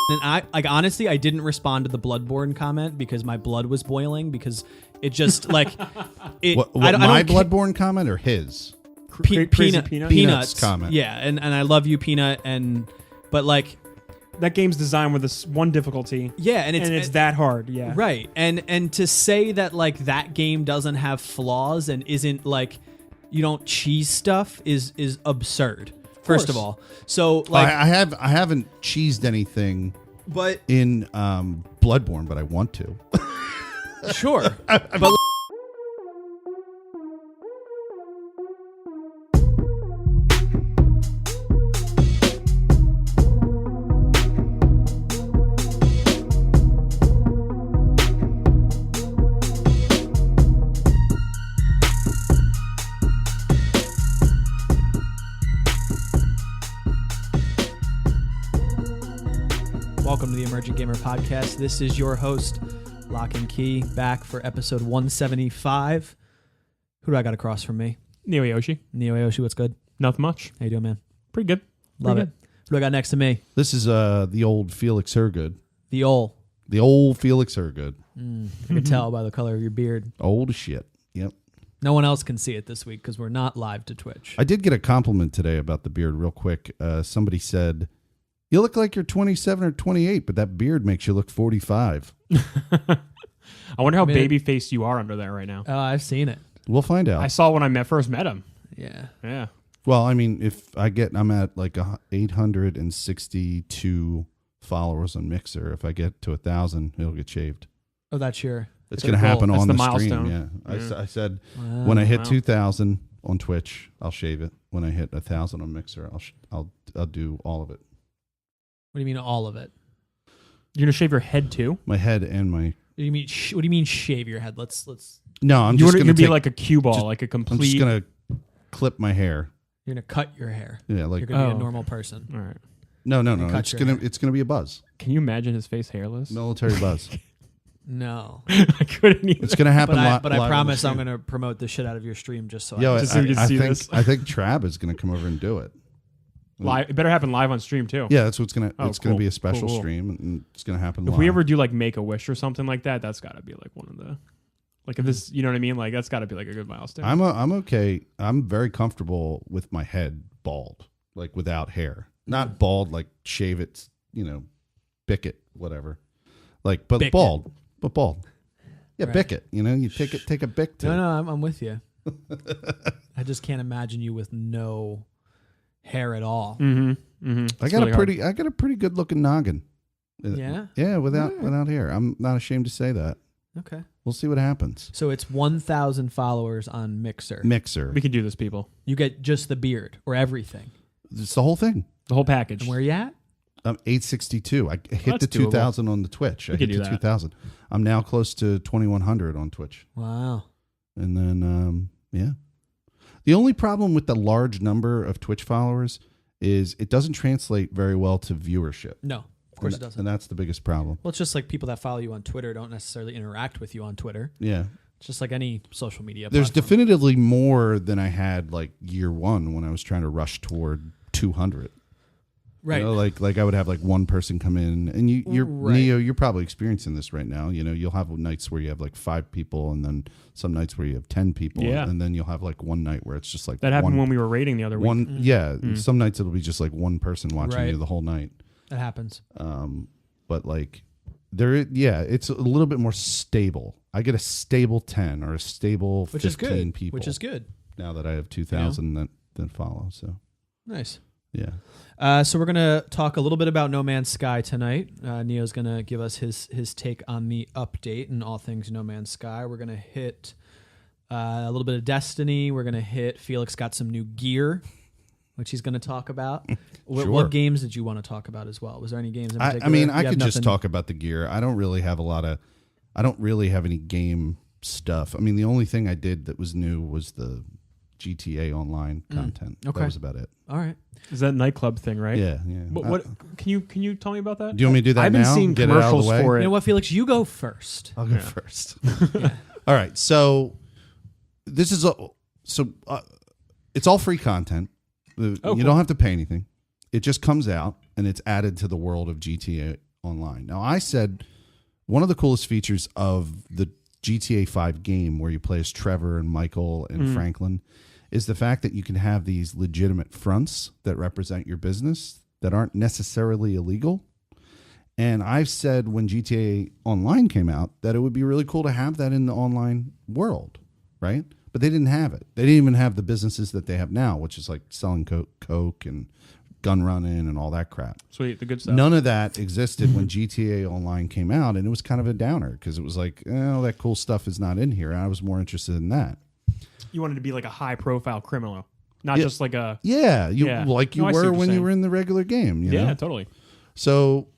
And I honestly, I didn't respond to the Bloodborne comment because my blood was boiling because it just like it. What, my Bloodborne comment or his? Peanuts comment. Yeah, and I love you, Peanut, but like that game's designed with this one difficulty. Yeah, and it's that hard. Yeah, right. And to say that like that game doesn't have flaws and isn't like you don't cheese stuff is absurd. First of all, so like I haven't cheesed anything, but in Bloodborne, but I want to. Sure, but. Welcome to the Emergent Gamer Podcast. This is your host, Lock and Key, back for episode 175. Who do I got across from me? Neo Yoshi. Neo Yoshi, what's good? Nothing much. How you doing, man? Pretty good. Love it. Who do I got next to me? This is the old Felix Hergood. The old Felix Hergood. I can tell by the color of your beard. Old as shit. Yep. No one else can see it this week because we're not live to Twitch. I did get a compliment today about the beard real quick. Somebody said, "You look like you're 27 or 28, but that beard makes you look 45. I wonder how baby-faced you are under there right now. Oh, I've seen it. We'll find out. I saw when I first met him. Yeah. Yeah. Well, I mean, I'm at like 862 followers on Mixer. If I get to 1,000, it'll get shaved. Oh, that's your... It's going to happen That's on the the milestone. stream. Yeah. Yeah. I said when I hit 2,000 on Twitch, I'll shave it. When I hit 1,000 on Mixer, I'll do all of it. What do you mean all of it? You're gonna shave your head too? My head and my. What do you mean? What do you mean shave your head? Let's. No, I'm You're just gonna be like a cue ball, like a complete. I'm just gonna clip my hair. You're gonna cut your hair. Yeah, like you're gonna be a normal person. All right. No. Cut It's gonna be a buzz. Can you imagine his face hairless? Military buzz. No, I couldn't even. It's gonna happen. But I promise I'm gonna promote the shit out of your stream just so. Yo, I think Trav is gonna come over and do it. Live, it better happen live on stream too. Yeah, that's what's gonna. Oh, it's cool. gonna be a special Cool. stream, and it's gonna happen. If live. we ever do like Make-A-Wish or something like that, that's got to be like one of the, like if this, you know what I mean? Like that's got to be like a good milestone. I'm okay. I'm very comfortable with my head bald, like without hair. Not bald, like shave it, bick it, whatever. Like, but Bick bald, but bald. Yeah, Right. bick it. You take a bick to. No, I'm with you. I just can't imagine you with no hair at all. Mm-hmm. Mm-hmm. I got a pretty good looking noggin. Yeah? Yeah, without hair. I'm not ashamed to say that. Okay. We'll see what happens. So it's 1,000 followers on Mixer. Mixer. We can do this, people. You get just the beard or everything. It's the whole thing. The whole package. And where you at? I'm 862. I hit that's the 2,000 on the Twitch. I hit the 2,000. I'm now close to 2,100 on Twitch. Wow. And then, yeah. The only problem with the large number of Twitch followers is it doesn't translate very well to viewership. No, of course it doesn't. And that's the biggest problem. Well, it's just like people that follow you on Twitter don't necessarily interact with you on Twitter. Yeah. It's just like any social media There's platform. definitively more than I had like year one when I was trying to rush toward 200. Right. Like I would have like one person come in, and you're Right. Neo, you're probably experiencing this right now. You'll have nights where you have like 5 people, and then some nights where you have 10 people, Yeah. and then you'll have like one night where it's just like that happened when we were raiding the other week. Yeah, some nights it'll be just like one person watching Right. you the whole night. That happens. But like it's a little bit more stable. I get a stable 10 or a stable 15 people, Which is good. now that I have 2,000 that follow. So Nice. yeah. So we're going to talk a little bit about No Man's Sky tonight. Neo's going to give us his take on the update and all things No Man's Sky. We're going to hit a little bit of Destiny. We're going to hit Felix got some new gear, which he's going to talk about. Sure. What games did you want to talk about as well? Was there any games in particular? I mean, You I have could just nothing? talk about the gear. I don't really have any game stuff. I mean, the only thing I did that was new was the GTA Online content. Okay. That was about it. All right. Is that nightclub thing, right? Yeah. What can you tell me about that? Do you want me to do that I've now? been seeing Get it out of the commercials way? for it. You know what, Felix? You go first. I'll go first. All right. So this is it's all free content. You cool. don't have to pay anything. It just comes out and it's added to the world of GTA Online. Now, I said one of the coolest features of the GTA 5 game where you play as Trevor and Michael and Franklin is the fact that you can have these legitimate fronts that represent your business that aren't necessarily illegal. And I've said when GTA Online came out that it would be really cool to have that in the online world, right? But they didn't have it. They didn't even have the businesses that they have now, which is like selling coke and gun running and all that crap. Sweet, the good stuff. None of that existed when GTA Online came out, and it was kind of a downer because it was like, oh, that cool stuff is not in here. And I was more interested in that. You wanted to be like a high-profile criminal, not just like a... Yeah, I like you see what were you're when you saying. were in the regular game. You Yeah, know? totally. So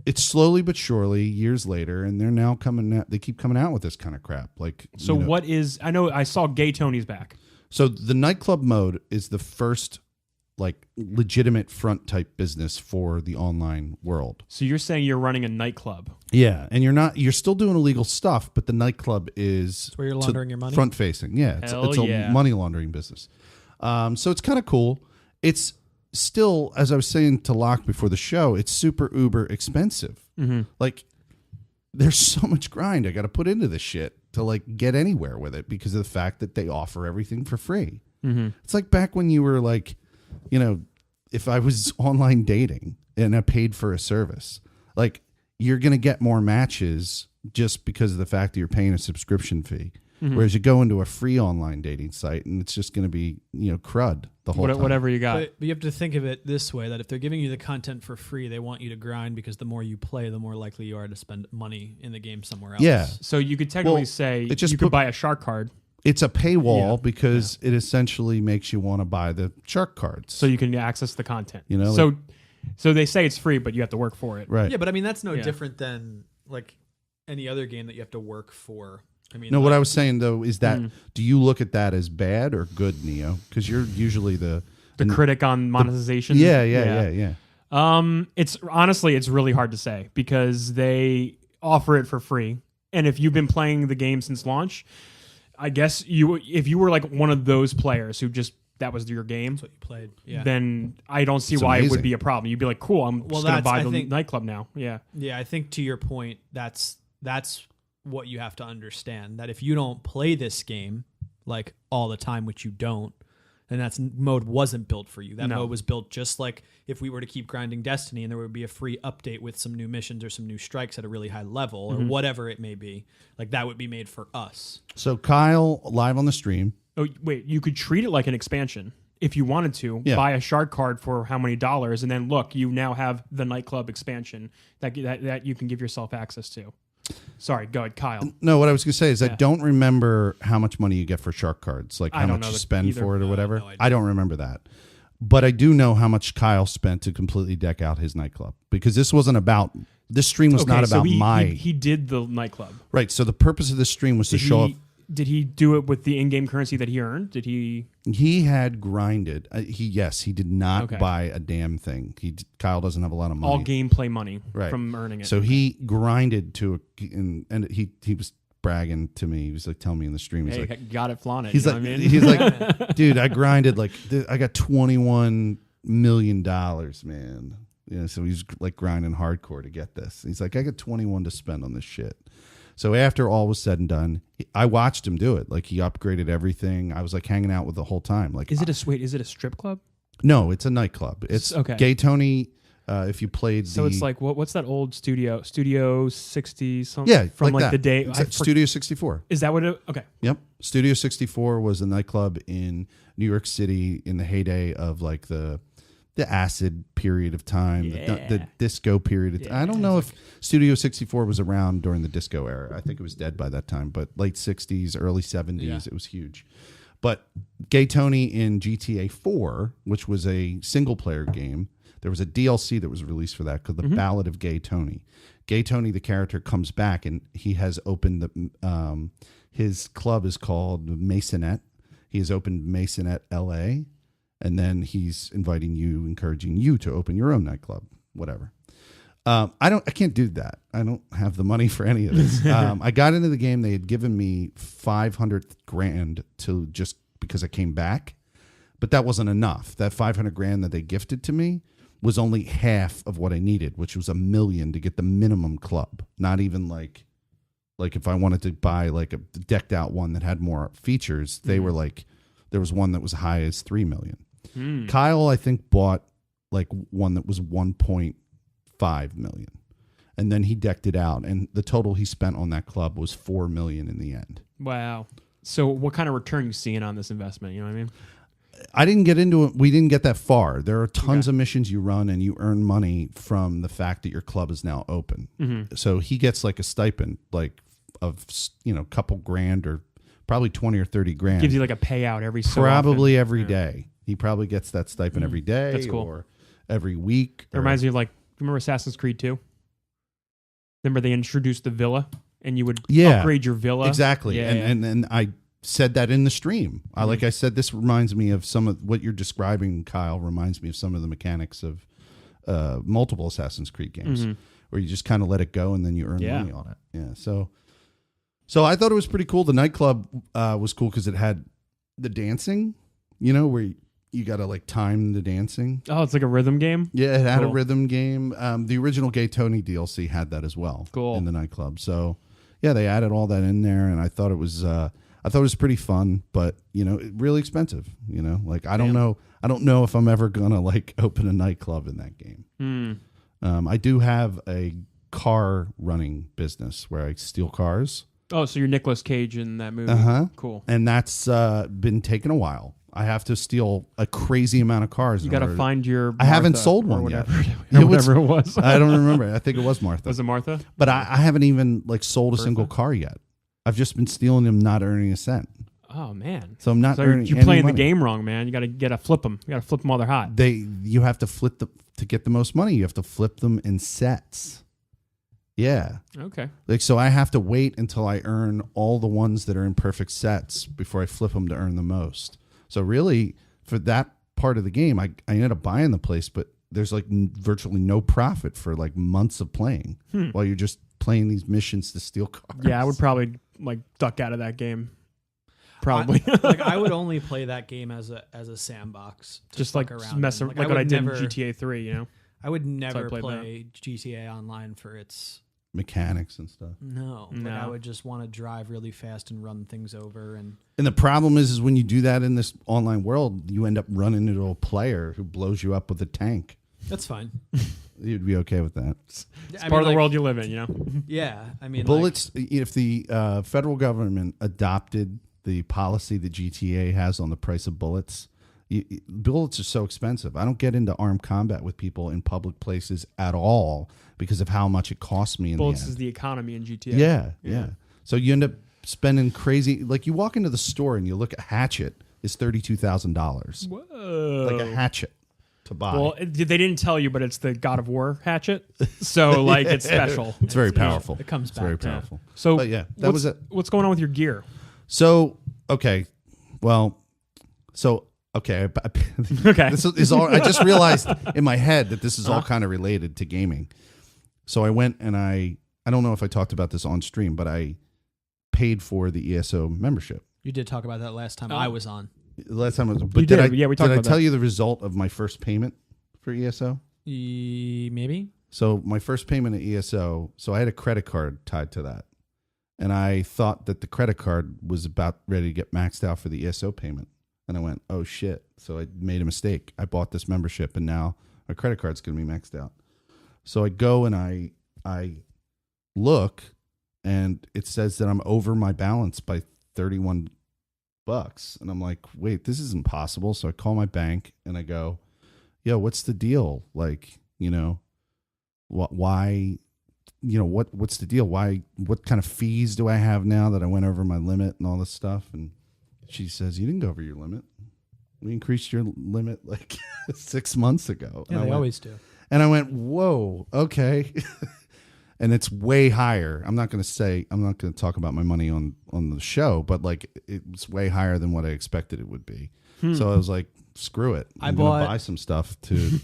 it's slowly but surely, years later, and they're now coming out, they keep coming out with this kind of crap. Like, So what is... I know I saw Gay Tony's back. So the nightclub mode is the first like legitimate front type business for the online world. So you're saying you're running a nightclub. Yeah, and you're still doing illegal stuff, but the nightclub is It's where you're laundering your money? front facing. Yeah, it's yeah. a money laundering business. So it's kind of cool. It's still, as I was saying to Locke before the show, it's super uber expensive. Like there's so much grind I got to put into this shit to like get anywhere with it because of the fact that they offer everything for free. It's like back when you were like, you know, if I was online dating and I paid for a service, like you're going to get more matches just because of the fact that you're paying a subscription fee. Whereas you go into a free online dating site and it's just going to be, you know, crud the whole time. Whatever you got. But you have to think of it this way, that if they're giving you the content for free, they want you to grind because the more you play, the more likely you are to spend money in the game somewhere else. Yeah. So you could technically Well, say it just you could buy a shark card It's a paywall because it essentially makes you want to buy the shark cards. so you can access the content. You know, So they say it's free, but you have to work for it. right. Yeah, but I mean, that's no Yeah. different than like any other game that you have to work for. I mean, No, what like- I was saying though is that do you look at that as bad or good, Neo? Because you're usually the Critic on monetization. yeah. It's honestly, it's really hard to say because they offer it for free. And if you've been playing the game since launch, I guess if you were like one of those players who just that was your game, That's what you played. Yeah. then I don't see It's why it amazing. would be a problem. You'd be like, cool, I'm just going to buy I the think- nightclub now. Yeah. Yeah, I think to your point, that's what you have to understand. That if you don't play this game like all the time, which you don't, then that mode wasn't built for you. That No. mode was built just like if we were to keep grinding Destiny and there would be a free update with some new missions or some new strikes at a really high level or whatever it may be. Like that would be made for us. So Kyle live on the stream. Oh, wait, you could treat it like an expansion. If you wanted to, Yeah. buy a shard card for how many dollars, and then look, you now have the nightclub expansion that you can give yourself access to. Sorry, go ahead, Kyle. No, what I was going to say is I Yeah. don't remember how much money you get for shark cards, like I how don't much know you that spend either. for it or whatever. no idea. I don't remember that. But I do know how much Kyle spent to completely deck out his nightclub because this wasn't about this stream was not so about he did the nightclub. right. So the purpose of this stream was to show off. Did he do it with the in-game currency that he earned? Did he? He had grinded. He did not Okay. buy a damn thing. Kyle doesn't have a lot of money. All gameplay money Right. from earning it. So he grinded and he was bragging to me. He was like telling me in the stream. He's hey, like, got it, flaunt it. he's you like, know what I mean? he's like, dude, I grinded like I got $21 million, man. Yeah, so he's like grinding hardcore to get this. He's like, I got 21 to spend on this shit. So after all was said and done, I watched him do it. Like he upgraded everything. I was like hanging out with the whole time. Like, Is it a strip club? no, it's a nightclub. It's Okay. Gay Tony. If you played, So it's like what's that old Studio 60 something? yeah, from like like that. the day. Studio 64. Is that what it? Okay. Yep. Studio 64 was a nightclub in New York City in the heyday of like the acid period of time, the disco period of time. I don't know if Studio 64 was around during the disco era. I think it was dead by that time, but late 60s, early 70s, it was huge. But Gay Tony in GTA 4, which was a single player game, there was a DLC that was released for that called The Ballad of Gay Tony. Gay Tony, the character, comes back and he has opened his club is called Masonette. He has opened Masonette LA, and then he's encouraging you to open your own nightclub, whatever. I can't do that. I don't have the money for any of this. I got into the game. They had given me $500,000 to just because I came back, but that wasn't enough. That $500,000 that they gifted to me was only half of what I needed, which was $1 million to get the minimum club. Not even like if I wanted to buy like a decked out one that had more features, they were like, there was one that was high as $3 million. Kyle, I think, bought like one that was 1.5 million. And then he decked it out, and the total he spent on that club was $4 million in the end. Wow. So what kind of return you seeing on this investment? You know what I mean? I didn't get into it. We didn't get that far. There are tons of missions you run, and you earn money from the fact that your club is now open. So he gets like a stipend, like of couple grand or probably 20 or 30 grand. Gives you like a payout every so probably often. every day. He probably gets that stipend every day. That's cool. Or every week. It reminds me of remember Assassin's Creed 2? Remember they introduced the villa, and you would upgrade your villa? Exactly. Yeah, and I said that in the stream. Like I said, this reminds me of some of what you're describing, Kyle, reminds me of some of the mechanics of multiple Assassin's Creed games, where you just kind of let it go and then you earn money on it. Yeah. So I thought it was pretty cool. The nightclub was cool because it had the dancing, where you got to like time the dancing. Oh, it's like a rhythm game? Yeah, it had a rhythm game. The original Gay Tony DLC had that as well. Cool. In the nightclub. So yeah, they added all that in there, and I thought it was pretty fun, but really expensive. Like I don't know if I'm ever gonna like open a nightclub in that game. I do have a car running business where I steal cars. Oh, so you're Nicolas Cage in that movie. Cool. And that's been taking a while. I have to steal a crazy amount of cars. You got to find your Martha. I haven't sold one yet. Whatever it was. I don't remember. I think it was Martha. Was it Martha? But I haven't even like sold a single car yet. I've just been stealing them, not earning a cent. Oh man! So I'm not earning. You're playing the game wrong, man. You got to flip them. You got to flip them while they're hot. You have to flip to get the most money. You have to flip them in sets. Yeah. Okay. So I have to wait until I earn all the ones that are in perfect sets before I flip them to earn the most. So really, for that part of the game, I ended up buying the place, but there's like virtually no profit for like months of playing while you're just playing these missions to steal cars. Yeah, I would probably like duck out of that game. Probably. I would only play that game as a sandbox. Just like around mess around, like what I did in GTA 3. I would never played play GTA Online for its mechanics and stuff. No. Like I would just want to drive really fast and run things over. And the problem is when you do that in this online world, you end up running into a player who blows you up with a tank. That's fine. You'd be okay with that. It's part of the world you live in, Yeah. I mean, bullets, if the federal government adopted the policy that GTA has on the price of bullets, bullets are so expensive. I don't get into armed combat with people in public places at all because of how much it costs me. Bullets the end. is the economy in GTA. Yeah. So you end up spending crazy. Like you walk into the store and you look at hatchet is $32,000. Whoa! Like a hatchet to buy. Well, they didn't tell you, but it's the God of War hatchet. So like it's special. It's very powerful. It comes back. Very powerful. So but yeah, that was it. What's going on with your gear? So okay, well, so. Okay. Okay. This is all. I just realized in my head that this is all kind of related to gaming. So I went and I don't know if I talked about this on stream, but I paid for the ESO membership. You did talk about that last time I was on. Last time I was. But we did talked about I tell you the result of my first payment for ESO? Maybe. So my first payment at ESO. So I had a credit card tied to that, and I thought that the credit card was about ready to get maxed out for the ESO payment. And I went, oh, shit. So I made a mistake. I bought this membership, and now my credit card's going to be maxed out. So I go and I look, and it says that I'm over my balance by $31. And I'm like, wait, this isn't possible. So I call my bank, and I go, yo, what's the deal? Like, why, what's the deal? Why, what kind of fees do I have now that I went over my limit and all this stuff? And she says, you didn't go over your limit. We increased your limit like 6 months ago. Yeah, they always do. And I went, whoa, okay. And it's way higher. I'm not going to talk about my money on the show, but like it's way higher than what I expected it would be. So I was like, screw it. I'm going to buy some stuff to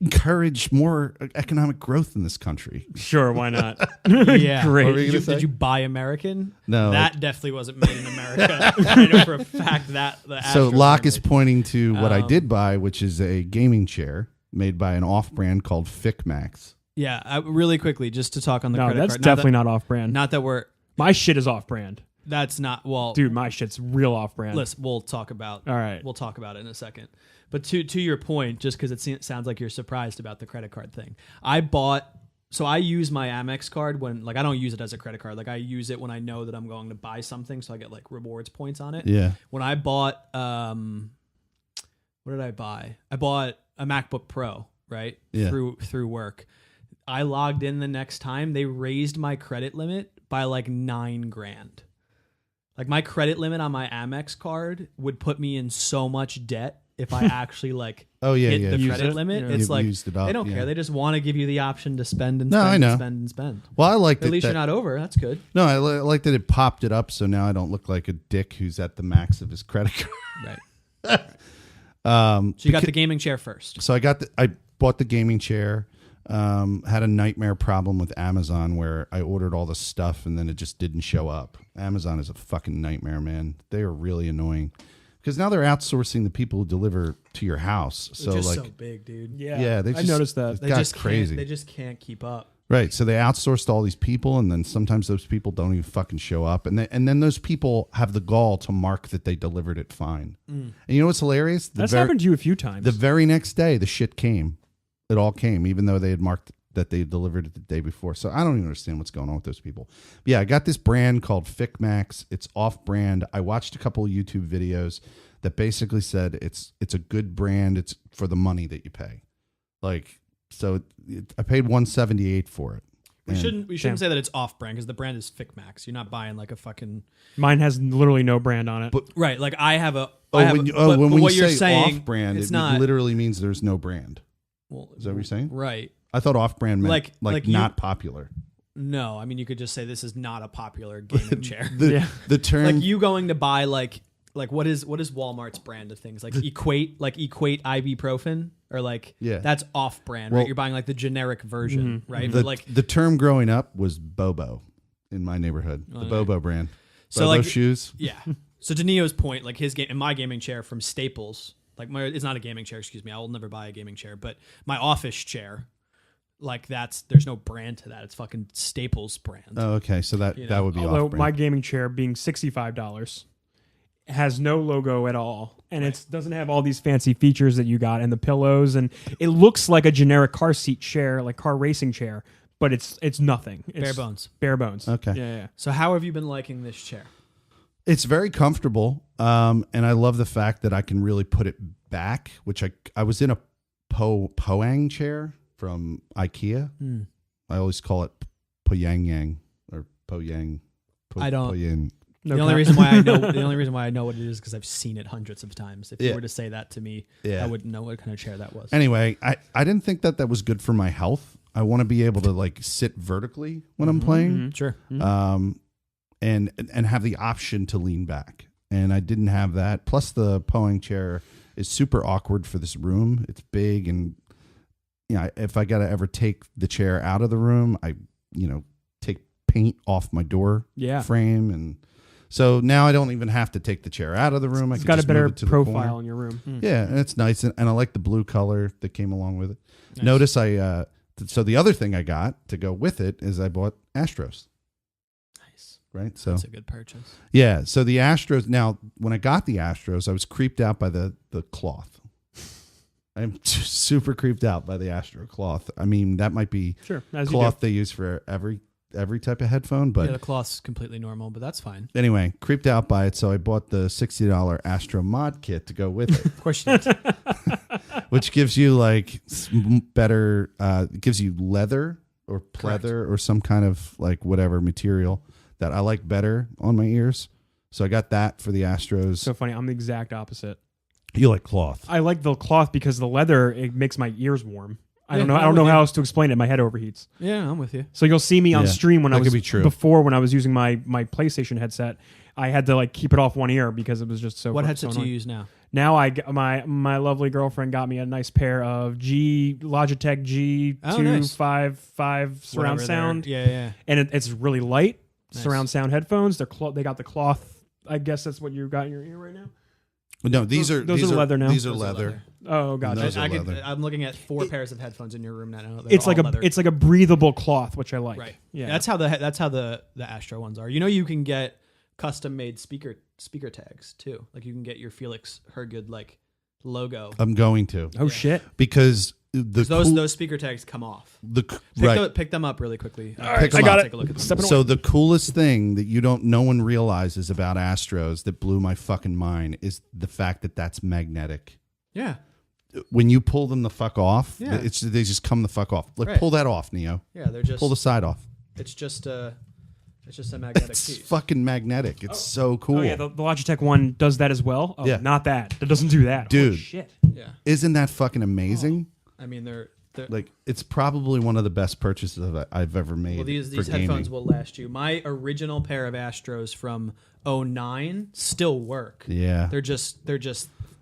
encourage more economic growth in this country. Sure, why not? Yeah. Great. What were you gonna say? Did you buy American? No. That definitely wasn't made in America. I know for a fact that the So Astros Locke were is made. pointing to what I did buy, which is a gaming chair made by an off-brand called FicMax. Yeah, really quickly, just to talk on the No, credit that's card. definitely not off-brand. Not that we're. My shit is off-brand. That's not well, Dude, my shit's real off-brand. Listen, we'll talk about. All right. We'll talk about it in a second. But to your point, just because it sounds like you're surprised about the credit card thing, I use my Amex card when I don't use it as a credit card. Like I use it when I know that I'm going to buy something, so I get like rewards points on it. Yeah. When I bought, what did I buy? I bought a MacBook Pro, right? Yeah. Through work. I logged in the next time. They raised my credit limit by like $9,000. Like my credit limit on my Amex card would put me in so much debt if I actually hit the Use credit it? limit. Yeah. It's You've like used it up, they don't yeah. care. They just want to give you the option to spend and No, spend I and know. spend and spend. Well, I like At least you're not over. That's good. No, I like that it popped it up, so now I don't look like a dick who's at the max of his credit card. Right. So you got the gaming chair first. So I bought the gaming chair. Had a nightmare problem with Amazon where I ordered all the stuff and then it just didn't show up. Amazon is a fucking nightmare, man. They are really annoying because now they're outsourcing the people who deliver to your house. So They're just like, so big, dude. yeah, they I just, noticed that. It's They got just crazy. They just can't keep up. Right. So they outsourced all these people, and then sometimes those people don't even fucking show up, and then those people have the gall to mark that they delivered it fine. And you know what's hilarious? That's happened to you a few times. The very next day, the shit came. It all came, even though they had marked that they delivered it the day before. So I don't even understand what's going on with those people. But yeah, I got this brand called FicMax. It's off-brand. I watched a couple of YouTube videos that basically said it's a good brand. It's for the money that you pay. I paid $178 for it. We And- shouldn't say that it's off brand because the brand is FicMax. You're not buying like a fucking Mine has literally no brand on it. right. Like I have a. when what you you're say saying, off-brand, it's it not literally means there's no brand. Well, Is that what you're saying? Right. I thought off-brand meant Like you- not popular. No, I mean you could just say this is not a popular gaming chair. The term Like you going to buy like what is Walmart's brand of things like equate ibuprofen or that's off brand, Well, right? You're buying like the generic version, right? the, But like the term growing up was Bobo in my neighborhood. The Bobo brand. So, Bobo like- shoes. yeah. So to Neo's point, like his game and my gaming chair from Staples, it's not a gaming chair, excuse me. I will never buy a gaming chair, but my office chair, there's no brand to that. It's fucking Staples brand. Oh, okay. So that would be Although off-brand. my gaming chair being $65 has no logo at all, and it doesn't have all these fancy features that you got and the pillows, and it looks like a generic car seat chair, like car racing chair, but it's nothing. It's Bare bones. Bare bones. Okay. Yeah. So how have you been liking this chair? It's very comfortable, and I love the fact that I can really put it back, which I was in a Poang chair from IKEA. I always call it Poyang Yang or Poyang. I don't- Poyang. No the only reason why I know what it is because I've seen it hundreds of times. If Yeah. you were to say that to me, Yeah. I wouldn't know what kind of chair that was. Anyway, I didn't think that was good for my health. I want to be able to sit vertically when I'm playing. Sure. And have the option to lean back. And I didn't have that. Plus the Poang chair is super awkward for this room. It's big and if I got to ever take the chair out of the room, I take paint off my door frame, and so now I don't even have to take the chair out of the room. It's I can got a just better move it to the profile corner. in your room. Yeah, and it's nice, and I like the blue color that came along with it. Nice. Notice so the other thing I got to go with it is I bought Astros. Nice. Right, so That's a good purchase. yeah, so the Astros. Now, when I got the Astros, I was creeped out by the cloth. I'm super creeped out by the Astro cloth. I mean, that might be Sure, as cloth they use for every type of headphone, but Yeah, the cloth's completely normal, but that's fine. anyway, creeped out by it. So I bought the $60 Astro mod kit to go with it, Of course you did. which gives you better, gives you leather or pleather or some kind of whatever material that I like better on my ears. So I got that for the Astros. So funny. I'm the exact opposite. You like cloth? I like the cloth because the leather, it makes my ears warm. I don't know. I'm I don't know with how you. else to explain it. My head overheats. Yeah, I'm with you. So you'll see me on Yeah, stream when that I was could be true. before when I was using my PlayStation headset. I had to keep it off one ear because it was just so. What so headset do you annoying. use now? Now my lovely girlfriend got me a nice pair of Logitech G255 surround sound. Yeah. And it's really light Nice. surround sound headphones. They got the cloth. I guess that's what you got in your ear right now. No, these are leather now. These are leather. Oh, gotcha. Those are leather. I'm looking at 4 pairs of headphones in your room now. They're It's all like leather. it's like a breathable cloth, which I like. Right. Yeah. That's how the Astro ones are. You know, you can get custom made speaker tags too. Like you can get your Felix Hergood like logo. I'm going to. Oh shit. Because Those speaker tags come off. Pick them up really quickly. All right, I got it. Take a look at them. Stepping So away. the coolest thing that no one realizes about Astros that blew my fucking mind is the fact that that's magnetic. Yeah. When you pull them the fuck off, Yeah. they just come the fuck off. Like Right. pull that off, Neo. Yeah, they're just Pull the side off. it's just a magnetic It's piece. fucking magnetic. It's so cool. Oh yeah, the Logitech one does that as well. Oh, Yeah. not that. That doesn't do that. Dude. Holy shit. Yeah. Isn't that fucking amazing? I mean they're Like it's probably one of the best purchases I've ever made. well, these for gaming. headphones will last you. My original pair of Astros from 2009 still work. Yeah. They're just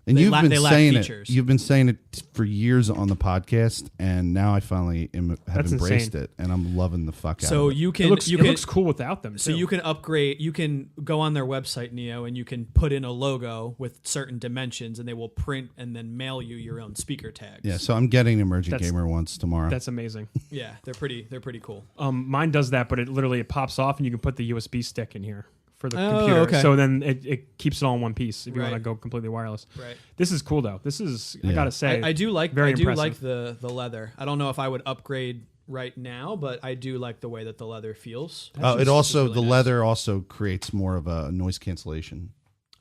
And they you've la- been they lack saying features. it. You've been saying it for years on the podcast, and now I finally have That's embraced insane. it, and I'm loving the fuck out So of it. you It can looks, you it can looks cool without them. so too. you can upgrade. You can go on their website, Neo, and you can put in a logo with certain dimensions, and they will print and then mail you your own speaker tags. Yeah, so I'm getting Emergent That's- Gamer once tomorrow. That's amazing. Yeah, they're pretty cool. Mine does that, but it pops off, and you can put the USB stick in here for the Oh, computer. okay. So then it keeps it all in one piece if you want to Right. go completely wireless. Right. This is cool though. This is I Yeah. gotta say I do like very I do impressive. like the leather. I don't know if I would upgrade right now, but I do like the way that the leather feels. Oh, It's it also really the nice. leather also creates more of a noise cancellation.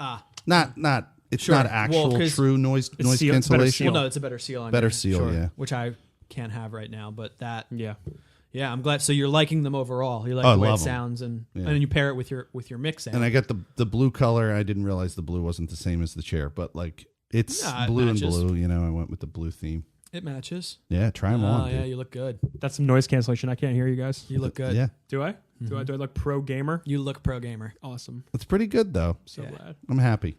Ah, Not it's Sure. not Well, actual 'cause true noise it's better cancellation. seal. well, no, it's a better seal on Better here. seal, Sure. yeah. Which I can't have right now, but that Yeah. yeah, I'm glad. So you're liking them overall. You like Oh, I the way it love 'em. sounds, and Yeah. then you pair it with your mix amp. And I got the blue color. I didn't realize the blue wasn't the same as the chair, but like it's Nah, it blue and matches. blue. You know, I went with the blue theme. It matches. Yeah, try them Oh on. yeah, dude. you look good. That's some noise cancellation. I can't hear you guys. You look good. Yeah, Do I? Do I look pro gamer? You look pro gamer. Awesome. it's pretty good though. So Yeah. glad. I'm happy.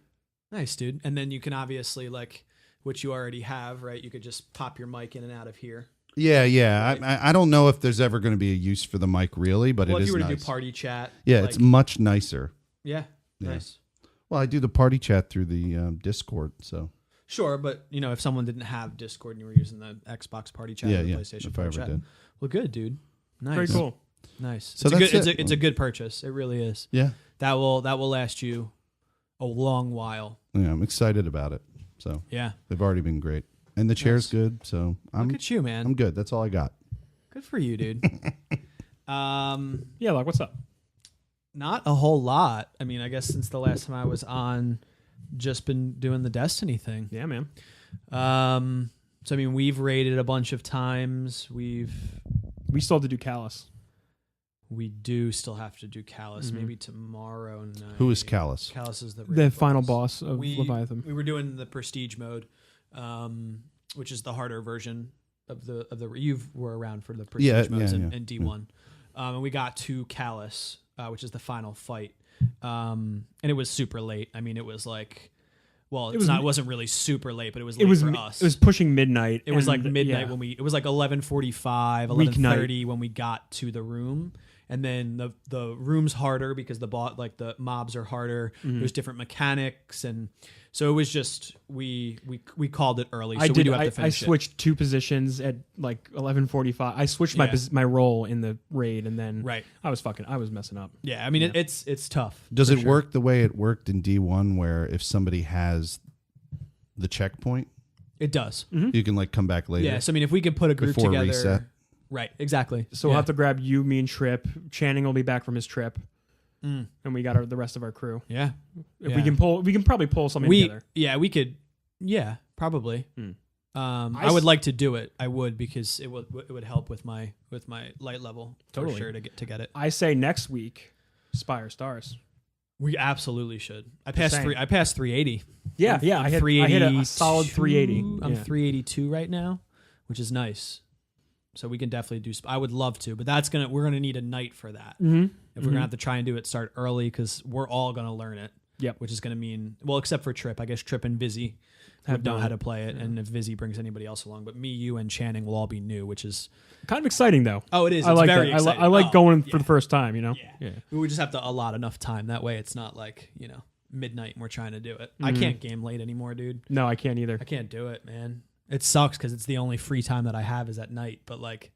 Nice, dude. And then you can obviously like, which you already have, right? You could just pop your mic in and out of here. Yeah. Right. I don't know if there's ever going to be a use for the mic really, but Well, it if is you were to nice. do party chat, Yeah, like- it's much nicer. yeah, Yeah. nice. Well, I do the party chat through the Discord, so Sure, but you know, if someone didn't have Discord and you were using the Xbox party chat or the PlayStation if I party ever chat, did. well, good, dude. Nice, Very cool. nice. So it's a that's good, it. it's a good purchase. It really is. Yeah, That will last you a long while. yeah, I'm excited about it. So Yeah. they've already been great, and the chair's Nice. good. So I'm Look at you, man. I'm good. That's all I got. Good for you, dude. Yeah, like what's up? Not a whole lot. I mean, I guess since the last time I was on, just been doing the Destiny thing. Yeah, man. So I mean, we've raided a bunch of times. We still have to do Callus. do still have to do Callus. Mhm. Maybe tomorrow night. Who is Callus? Callus is the The final boss of we, Leviathan. We were doing the prestige mode, which is the harder version of the you were around for the prestige modes and D1, and we got to Callus, which is the final fight, and it was super late. I mean, it was like, well, it wasn't really super late, but it was late for us. It was pushing midnight. It was like and, midnight yeah. when it was like 11:45, Weeknight. 11:30 when we got to the room. And then the room's harder because the mobs are harder. Mm-hmm. There's different mechanics, and so it was just we called it early. So we do have to I finish switched two positions at like 11:45. I switched Yeah. my role in the raid, and then Right. I was messing up. it. Yeah, I mean it's tough. Does for it sure. work the way it worked in D1, where if somebody has the checkpoint, It does. you can like come back later? Yeah. So I mean, if we could put a group Before together, reset. right? Exactly. So we'll have to grab you, me, and Trip. Channing will be back from his trip, and we got the rest of our crew. Yeah. If Yeah. we can probably pull something together. we could. Yeah, probably. Hmm. I would like to do it. I would because it would help with my light level Totally. for sure to get it. I say next week, Spire Stars. We absolutely should. I Just passed saying. I passed 380. Yeah, I'm- yeah. I'm I hit 382. a solid 380. I'm Yeah. 382 right now, which is nice. So we can definitely do. I would love to, but we're gonna need a night for that. Mm-hmm. If we're gonna have to try and do it, start early because we're all gonna learn it. Yep. Which is going to mean, well, except for Trip. I guess Trip and Vizzy would know how to play it, and if Vizzy brings anybody else along. But me, you, and Channing will all be new, which is kind of exciting, though. Oh, it is. I It's like very that. exciting. I like going for the first time, you know? Yeah. We would just have to allot enough time. That way it's not like, midnight and we're trying to do it. I can't game late anymore, dude. No, I can't either. I can't do it, man. It sucks because it's the only free time that I have is at night, but like...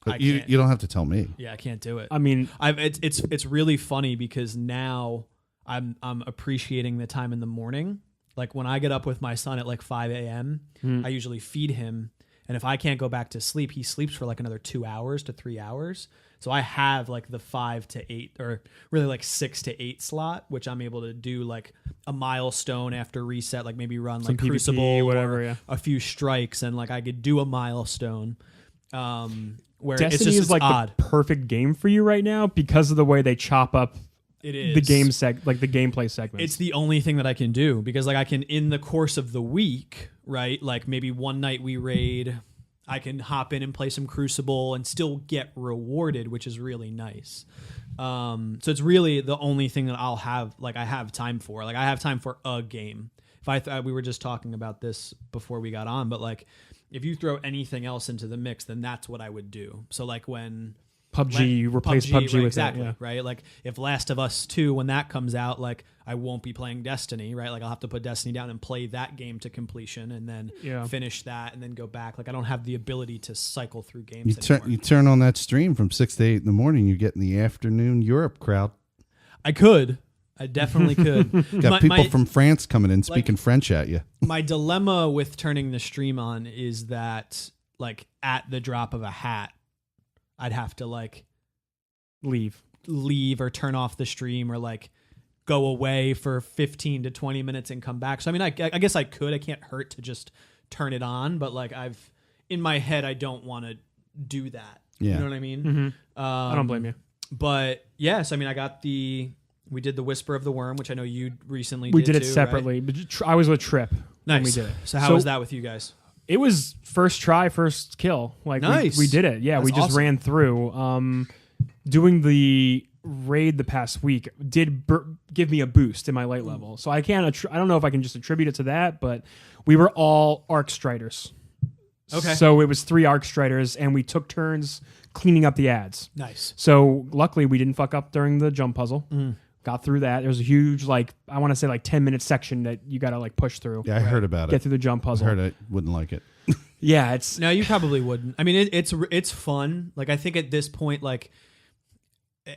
But you don't have to tell me. Yeah, I can't do it. I mean... It's really funny because now I'm appreciating the time in the morning. Like when I get up with my son at like 5 a.m., I usually feed him. And if I can't go back to sleep, he sleeps for like another 2 hours to 3 hours. So I have like the 5 to 8 or really like 6 to 8 slot, which I'm able to do like a milestone after reset, like maybe run some like PvP, Crucible whatever, or a few strikes. And like I could do a milestone. Where Destiny is like odd. The perfect game for you right now because of the way they chop up it is. The game like the gameplay segments. It's the only thing that I can do because like I can in the course of the week, right? Like maybe one night we raid, I can hop in and play some Crucible and still get rewarded, which is really nice. So it's really the only thing that I'll have like I have time for. Like I have time for a game. If we were just talking about this before we got on, but like if you throw anything else into the mix, then that's what I would do. So like when PUBG, you replace PUBG right, with exactly, that, yeah. right? Like if Last of Us 2, when that comes out, like I won't be playing Destiny, right? Like I'll have to put Destiny down and play that game to completion and then finish that and then go back. Like I don't have the ability to cycle through games anymore. You turn on that stream from 6 to 8 in the morning, you get in the afternoon Europe crowd. I could. I definitely could. Got people from France coming in speaking French at you. My dilemma with turning the stream on is that like at the drop of a hat, I'd have to like leave or turn off the stream or like go away for 15 to 20 minutes and come back. So I mean, I guess I could. I can't hurt to just turn it on, but like in my head, I don't want to do that. Yeah. You know what I mean? Mm-hmm. I don't blame you. But yes, I mean, we did the Whisper of the Worm, which I know you recently did it too, separately, right? but I was with Trip when Nice. we did it. So how was that with you guys? It was first try, first kill. Like nice. we did it. Yeah, That's we just awesome. ran through. Doing the raid the past week did give me a boost in my light level. So I don't know if I can just attribute it to that, but we were all Arc Striders. Okay. So it was 3 Arc Striders, and we took turns cleaning up the ads. Nice. So luckily we didn't fuck up during the jump puzzle. Got through that. There was a huge, like, I want to say like 10-minute section that you got to like push through. Yeah, I heard about it. Get through the jump puzzle. I heard I wouldn't like it. Yeah, it's... No, you probably wouldn't. I mean, it's fun. Like, I think at this point, like,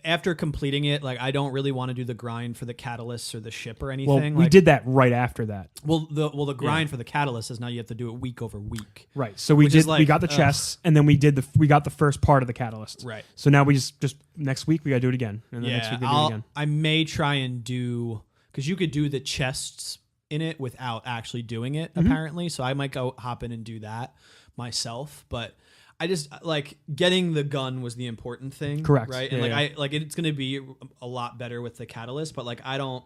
after completing it, like, I don't really want to do the grind for the catalysts or the ship or anything. Well, we did that right after that. Well, the grind for the catalyst is now you have to do it week over week. Right. So we got the chests, and then we got the first part of the catalyst. Right. So now we just next week we got to do it again, and then next week we do it again. I may try and do because you could do the chests in it without actually doing it apparently. So I might go hop in and do that myself, but I just like getting the gun was the important thing. Correct. Right. And it's going to be a lot better with the catalyst, but like I don't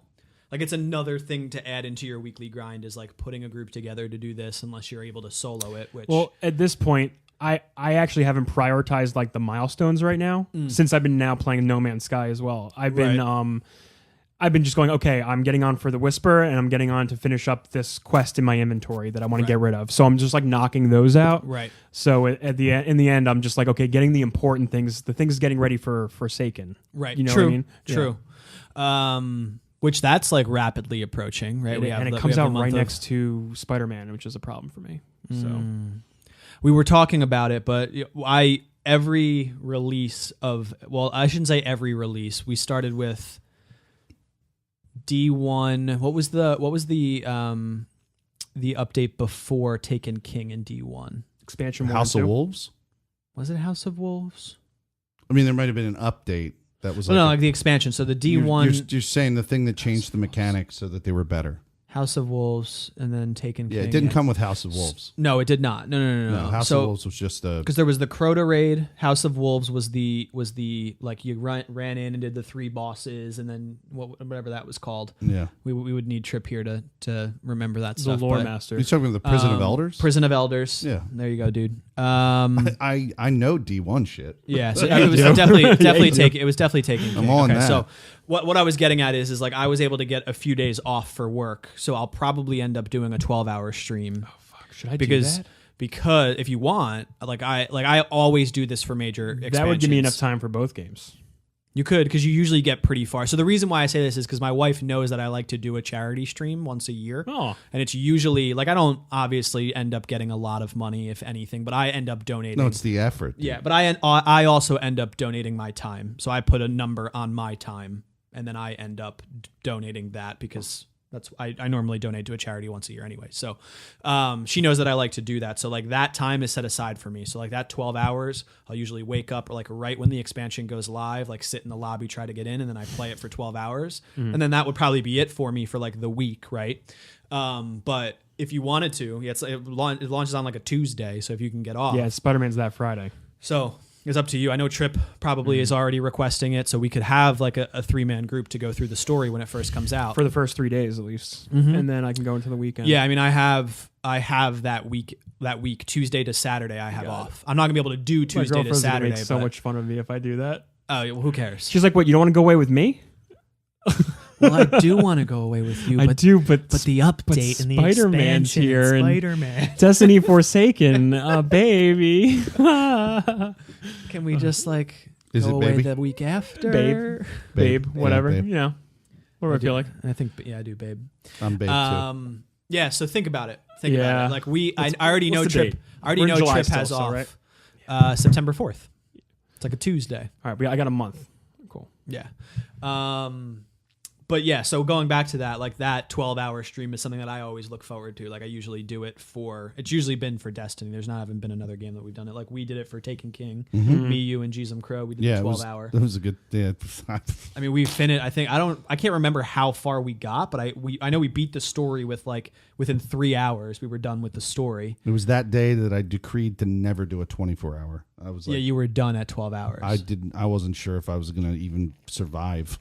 like it's another thing to add into your weekly grind is like putting a group together to do this unless you're able to solo it. Which at this point, I actually haven't prioritized like the milestones right now since I've been now playing No Man's Sky as well. I've been just going, okay, I'm getting on for the Whisper, and I'm getting on to finish up this quest in my inventory that I want to get rid of. So I'm just like knocking those out. Right. So in the end, I'm just like, okay, getting the important things, the things getting ready for Forsaken. Right. You know True. what I mean? True. Yeah. Which that's like rapidly approaching, right? And it comes out right next to Spider-Man, which is a problem for me. So we were talking about it, but every release of, well, I shouldn't say every release. We started with D1. What was the update before Taken King in D1? Expansion House of Wolves? Was it House of Wolves? I mean, there might have been an update that was like the expansion. So the D1. You're saying the thing that changed the mechanics so that they were better. House of Wolves and then Taken King. Yeah, it didn't come with House of Wolves. No, it did not. No. House of Wolves was just a... Because there was the Crota raid. House of Wolves was the like you ran in and did the 3 bosses and then whatever that was called. Yeah. We would need Trip here to remember that stuff. The lore master. You're talking about the Prison of Elders? Prison of Elders. Yeah. There you go, dude. I know D1 shit. Yeah, so it was definitely taking. It was definitely taking. I'm on that. So what I was getting at is like I was able to get a few days off for work, so I'll probably end up doing a 12-hour stream. Oh fuck! Should I do that? Because if you want, I always do this for major expansions. That would give me enough time for both games. You could, because you usually get pretty far. So the reason why I say this is because my wife knows that I like to do a charity stream once a year. Oh. And it's usually, like, I don't obviously end up getting a lot of money, if anything, but I end up donating. No, it's the effort. Yeah, but I also end up donating my time. So I put a number on my time, and then I end up donating that because I normally donate to a charity once a year anyway. So she knows that I like to do that. So like that time is set aside for me. So like that 12 hours, I'll usually wake up or like right when the expansion goes live, like sit in the lobby, try to get in, and then I play it for 12 hours. And then that would probably be it for me for like the week, right? But if you wanted to, it launches on like a Tuesday. So if you can get off. Yeah, Spider-Man's that Friday. So it's up to you. I know Trip probably is already requesting it, so we could have like a 3-man group to go through the story when it first comes out. For the first 3 days at least. And then I can go into the weekend. Yeah, I mean I have that week Tuesday to Saturday I have off. I'm not going to be able to do Tuesday to Saturday. Make so much fun of me if I do that. Oh, well, who cares? She's like, "What, you don't want to go away with me?" Well, I do want to go away with you. But the update and the Spider-Man's expansion here and Spider-Man. Destiny Forsaken, baby. Can we just like Is go it away baby? the week after? Babe, Yeah, whatever. babe. You know, what do I feel like? I think, yeah, I do, babe. I'm babe too. Yeah, so think about it. Think about it. Like I already know what's the Trip. date? I already We're in know July Trip still, has so, off. right? September 4th. It's like a Tuesday. All right, I got a month. Cool. Yeah. But yeah, so going back to that, like that 12-hour stream is something that I always look forward to. Like I usually do it it's usually been for Destiny. There's not even been another game that we've done it. Like we did it for Taken King. Me, you, and Jeezum Crow. We did a 12-hour. That was a good. Yeah. I mean, we finished. I can't remember how far we got, but I know we beat the story with like within 3 hours. We were done with the story. It was that day that I decreed to never do a 24-hour. I was like, Yeah, you were done at 12 hours. I wasn't sure if I was going to even survive.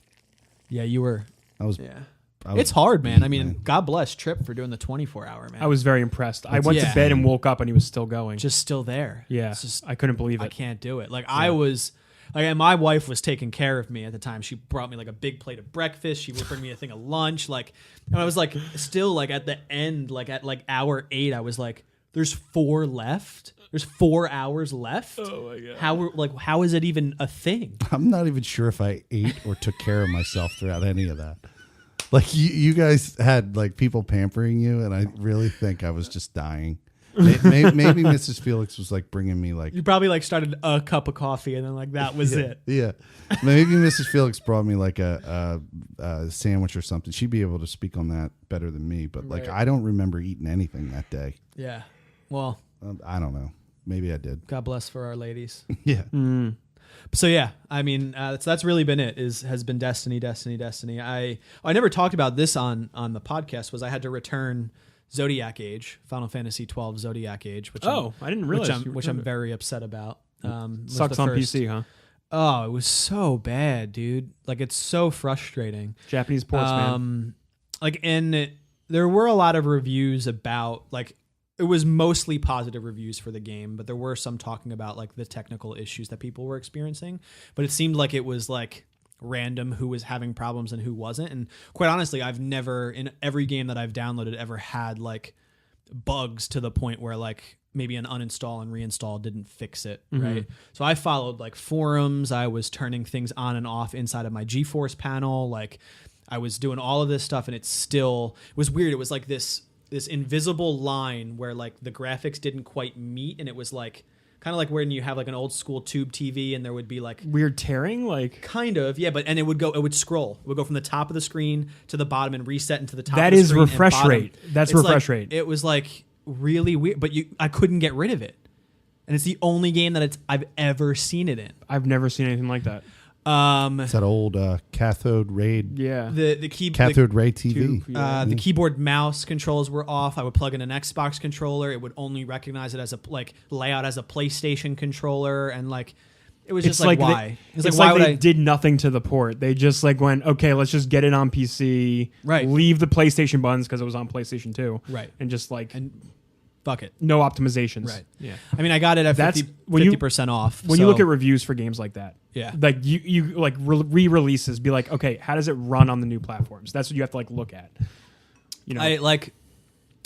Yeah, you were. Yeah. It's hard, man. I mean, God bless Trip for doing the 24-hour, man. I was very impressed. I went to bed and woke up and he was still going. Just still there. Yeah, It's just, I couldn't believe it. I can't do it. Like I was, like, and my wife was taking care of me at the time. She brought me like a big plate of breakfast. She would bring me a thing of lunch. Like, and I was like, still like at the end, like at like hour 8, I was like, there's 4 left. There's 4 hours left. Oh my God. How is it even a thing? I'm not even sure if I ate or took care of myself throughout any of that. Like you guys had like people pampering you, and I really think I was just dying. Maybe Mrs. Felix was like bringing me like You probably like started a cup of coffee and then like that was it. Yeah, maybe Mrs. Felix brought me like a sandwich or something. She'd be able to speak on that better than me. But like I don't remember eating anything that day. Yeah. Well, I don't know. Maybe I did. God bless for our ladies. Yeah. So yeah, I mean, that's really been it. Has been Destiny. I never talked about this on the podcast. Was I had to return Zodiac Age, Final Fantasy 12 Zodiac Age, which I didn't realize which I'm very upset about. Sucks on PC, huh? Oh, it was so bad, dude. Like it's so frustrating. Japanese ports, man. Like, and there were a lot of reviews about like. It was mostly positive reviews for the game, but there were some talking about like the technical issues that people were experiencing. But it seemed like it was like random who was having problems and who wasn't. And quite honestly, I've never in every game that I've downloaded ever had like bugs to the point where like maybe an uninstall and reinstall didn't fix it. Right. So I followed like forums. I was turning things on and off inside of my GeForce panel. Like I was doing all of this stuff and it was weird. It was like this invisible line where like the graphics didn't quite meet, and it was like kind of like when you have like an old school tube TV and there would be like weird tearing, like kind of, yeah, but and it would scroll. It would go from the top of the screen to the bottom and reset into the top. That of the is screen refresh rate. That's refresh rate. It was like really weird, but I couldn't get rid of it, and it's the only game that I've ever seen it in. I've never seen anything like that. It's that old cathode ray. Yeah. Cathode ray TV. The keyboard mouse controls were off. I would plug in an Xbox controller. It would only recognize it as a layout as a PlayStation controller, and like it was just like why? It's like they did nothing to the port. They just like went, okay, let's just get it on PC. Right. Leave the PlayStation buttons because it was on PlayStation 2. Right. And just like fuck it. No optimizations. Right. Yeah. I mean, I got it at That's 50% off. When you look at reviews for games like that, yeah, like you like re-releases, be like, okay, how does it run on the new platforms? That's what you have to like look at. You know,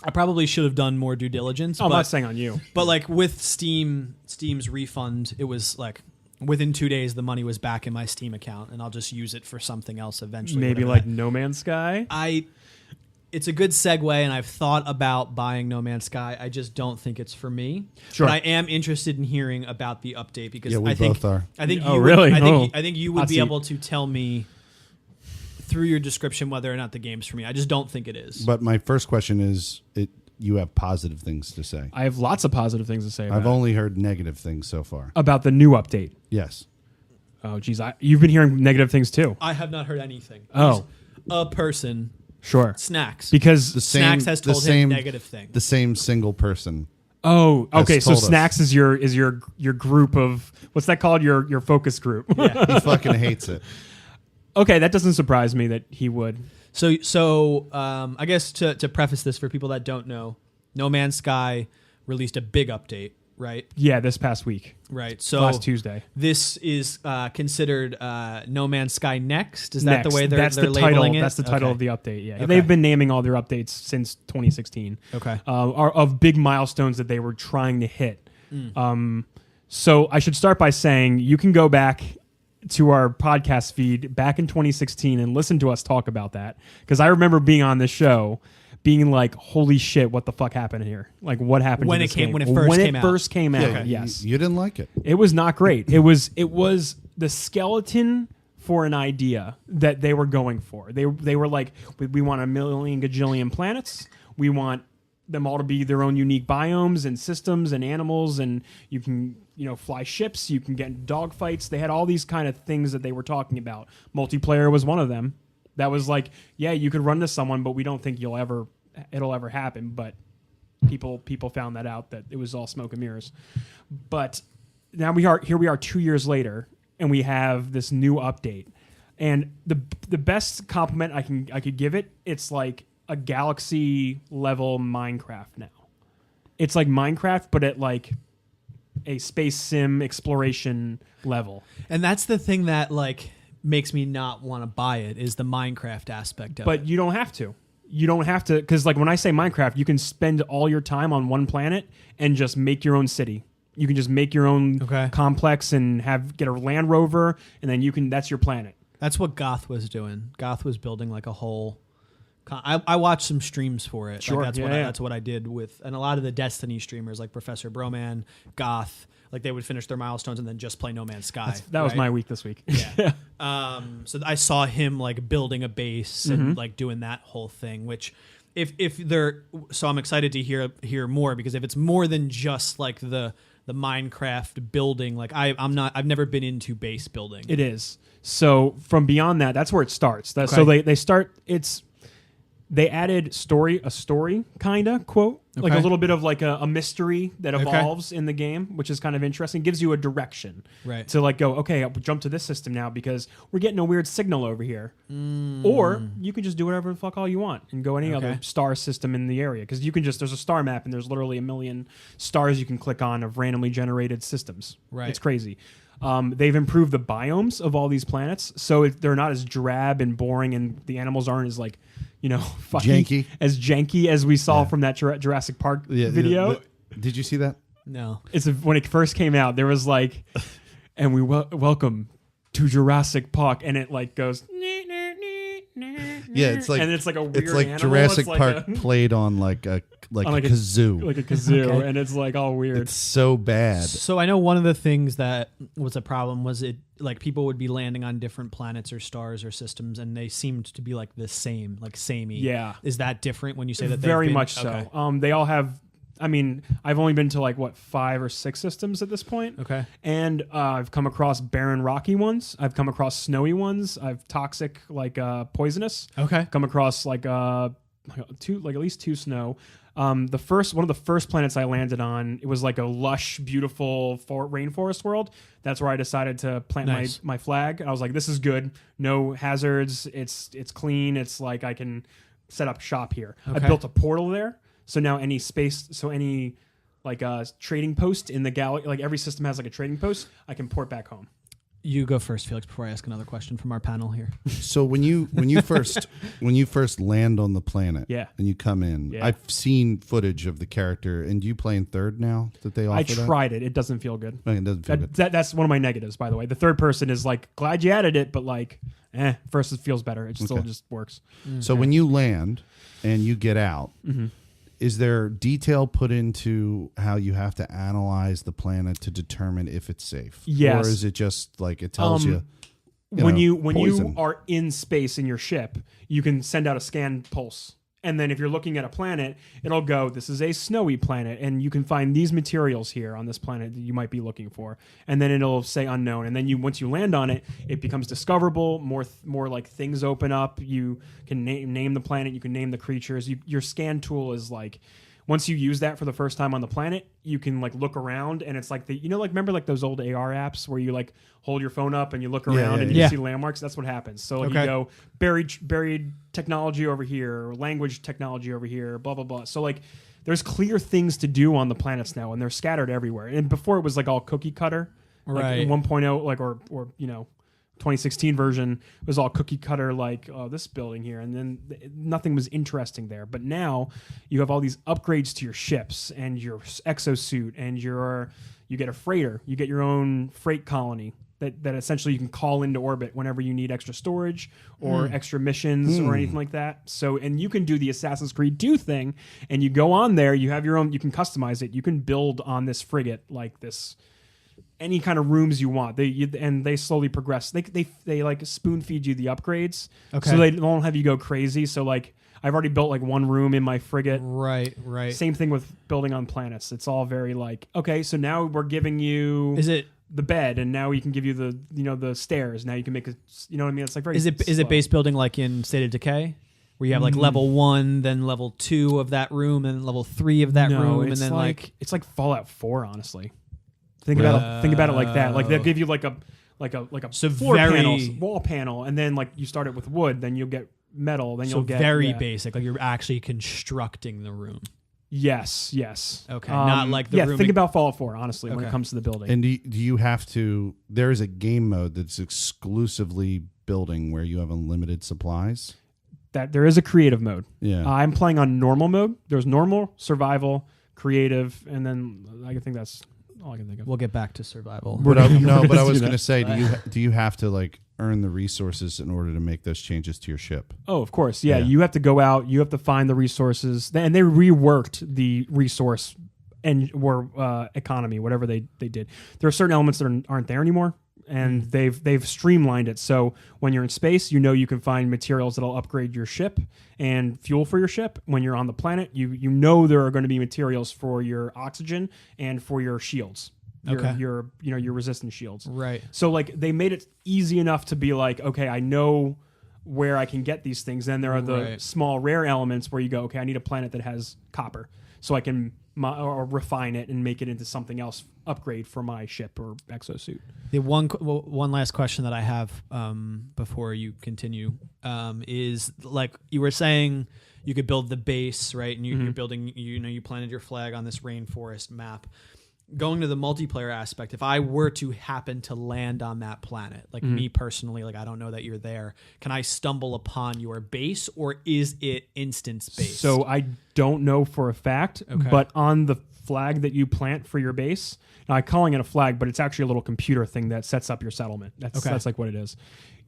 I probably should have done more due diligence. I'm not saying on you, but like with Steam's refund, it was like within 2 days the money was back in my Steam account, and I'll just use it for something else eventually. Maybe like No Man's Sky. It's a good segue, and I've thought about buying No Man's Sky. I just don't think it's for me. Sure. But I am interested in hearing about the update because we both are. I think Oh, you really? I think you would Hot be seat. able to tell me through your description whether or not the game's for me. I just don't think it is. But my first question is, you have positive things to say. I have lots of positive things to say about I've only heard negative things so far. about the new update. Yes. Oh, geez, you've been hearing negative things too. I have not heard anything. Oh. A person, Sure, Snacks. because The same, Snacks has the told same, him negative thing. The same single person. oh, okay, so told us. Snacks is your group of what's that called? Your focus group. Yeah. He fucking hates it. Okay, that doesn't surprise me that he would. So I guess to preface this for people that don't know, No Man's Sky released a big update, right? Yeah, this past week, Right. So last Tuesday. this is considered No Man's Sky Next. Is that Next. the way they're the labeling title. it? That's the title Okay. of the update. Yeah, Okay. they've been naming all their updates since 2016. Okay. Are of big milestones that they were trying to hit. Mm. So I should start by saying you can go back to our podcast feed back in 2016 and listen to us talk about that, because I remember being on this show being like, holy shit, what the fuck happened here? Like, what happened When to it this came- game? when it first came out. first came out, Okay. yes. You didn't like it. It was not great. It was the skeleton for an idea that they were going for. They were like, we want a million gajillion planets. We want them all to be their own unique biomes and systems and animals, and you can fly ships. You can get in dogfights. They had all these kind of things that they were talking about. Multiplayer was one of them. That was like, yeah, you could run to someone, but we don't think it'll ever happen. But people found that out, that it was all smoke and mirrors. But now we are 2 years later, and we have this new update. And the best compliment I could give it, it's like a galaxy level Minecraft now. It's like Minecraft, but at like a space sim exploration level. And that's the thing that like makes me not want to buy it, is the Minecraft aspect of it. But you don't have to. You don't have to, because like when I say Minecraft, you can spend all your time on one planet and just make your own city. You can just make your own complex and get a Land Rover, and then that's your planet. That's what Goth was doing. Goth was building like a whole. I watched some streams for it. Sure, Like that's what I did with, and a lot of the Destiny streamers like Professor Broman, Goth, like they would finish their milestones and then just play No Man's Sky. That was my week this week. Yeah. So I saw him like building a base and like doing that whole thing, which if they're, so I'm excited to hear more, because if it's more than just like the Minecraft building, like I've never been into base building. It is. So from beyond that, that's where it starts. So they added a story kind of quote, like a little bit of like a mystery that evolves in the game, which is kind of interesting. Gives you a direction, right? To like go, okay, I'll jump to this system now because we're getting a weird signal over here. Or you can just do whatever the fuck all you want and go any other star system in the area, because you can there's a star map and there's literally a million stars you can click on of randomly generated systems. Right, it's crazy. They've improved the biomes of all these planets, so they're not as drab and boring, and the animals aren't as like, janky as we saw from that Jurassic Park video. Did you see that? No. When it first came out, there was like, and we welcome to Jurassic Park, and it like goes. Yeah, it's like, and it's like a weird it's like animal. Jurassic It's like Park played on like a kazoo. like a kazoo, and it's like all weird. It's so bad. So I know one of the things that was a problem was it like people would be landing on different planets or stars or systems, and they seemed to be like the same, like samey. Yeah. Is that different when you say that? Very they've been, much so. They all have. I mean, I've only been to like 5 or 6 systems at this point. Okay. And I've come across barren, rocky ones. I've come across snowy ones. I've toxic, like poisonous. Okay. Come across like at least 2 snow. One of the first planets I landed on, it was like a lush, beautiful rainforest world. That's where I decided to plant my flag. I was like, this is good. No hazards. It's clean. It's like I can set up shop here. Okay. I built a portal there. So now any like trading post in the galaxy, like every system has like a trading post, I can port back home. You go first, Felix, before I ask another question from our panel here. So when you first land on the planet, Yeah. and you come in, Yeah. I've seen footage of the character. And do you play in third now that they offer I that? tried it. It doesn't feel good. Okay, it doesn't feel good. That's one of my negatives, by the way. The third person is like, glad you added it, but like, first it feels better. It still just works. So when you land and you get out, Mm-hmm. is there detail put into how you have to analyze the planet to determine if it's safe? Yes. Or is it just like it tells you when know, you poison? are in space in your ship, you can send out a scan pulse. And then if you're looking at a planet, it'll go, this is a snowy planet, and you can find these materials here on this planet that you might be looking for. And then it'll say unknown. And then once you land on it, it becomes discoverable. More like things open up. You can name the planet. You can name the creatures. Your scan tool is like, once you use that for the first time on the planet, you can like look around, and it's like remember like those old AR apps where you like hold your phone up and you look around and you see landmarks. That's what happens. So like you go buried technology over here, language technology over here, blah blah blah. So like there's clear things to do on the planets now, and they're scattered everywhere. And before it was like all cookie cutter, like Right. in 1.0, like or 2016 version was all cookie cutter, like this building here, and then nothing was interesting there. But now you have all these upgrades to your ships and your exosuit, and you get a freighter, you get your own freight colony that essentially you can call into orbit whenever you need extra storage or extra missions or anything like that. So, and you can do the Assassin's Creed 2 thing, and you go on there, you have your own, you can customize it, you can build on this frigate like this. Any kind of rooms you want, they slowly progress. They like spoon feed you the upgrades, so they don't have you go crazy. So like I've already built like one room in my frigate. Right. Same thing with building on planets. It's all very like, okay, so now we're giving you the bed, and now we can give you the stairs. Now you can make a, you know what I mean? It's like very. Is it base building like in State of Decay, where you have like level 1, then level 2 of that room, and level 3 of that room, and then like it's like Fallout 4, honestly. Think about it like that. Like they'll give you like a So floor very- panels, wall panel, and then like you start it with wood, then you'll get metal, then you'll get very basic. Like you're actually constructing the room. Yes. Okay, not like the room. Think about Fallout 4, honestly, when it comes to the building. And do you have to? There is a game mode that's exclusively building where you have unlimited supplies. That there is a creative mode. Yeah, I'm playing on normal mode. There's normal, survival, creative, and then I think that's all I can think of. We'll get back to survival. but I was do going to that. say, do you have to like earn the resources in order to make those changes to your ship? Oh, of course. Yeah, Yeah. you have to go out. You have to find the resources, and they reworked the resource economy, whatever they did. There are certain elements that aren't there anymore, and they've streamlined it. So when you're in space, you can find materials that'll upgrade your ship and fuel for your ship. When you're on the planet, you know there are going to be materials for your oxygen and for your shields. Your resistance shields. Right. So like they made it easy enough to be like, okay, I know where I can get these things. Then there are the small rare elements where you go, okay, I need a planet that has copper, so I can or refine it and make it into something else, upgrade for my ship or exosuit. The one last question that I have before you continue is, like you were saying, you could build the base, right? And you're building, you planted your flag on this rainforest map. Going to the multiplayer aspect, if I were to happen to land on that planet, like me personally, like I don't know that you're there, can I stumble upon your base, or is it instance based? So I don't know for a fact, but on the flag that you plant for your base, now I'm calling it a flag, but it's actually a little computer thing that sets up your settlement. That's like what it is.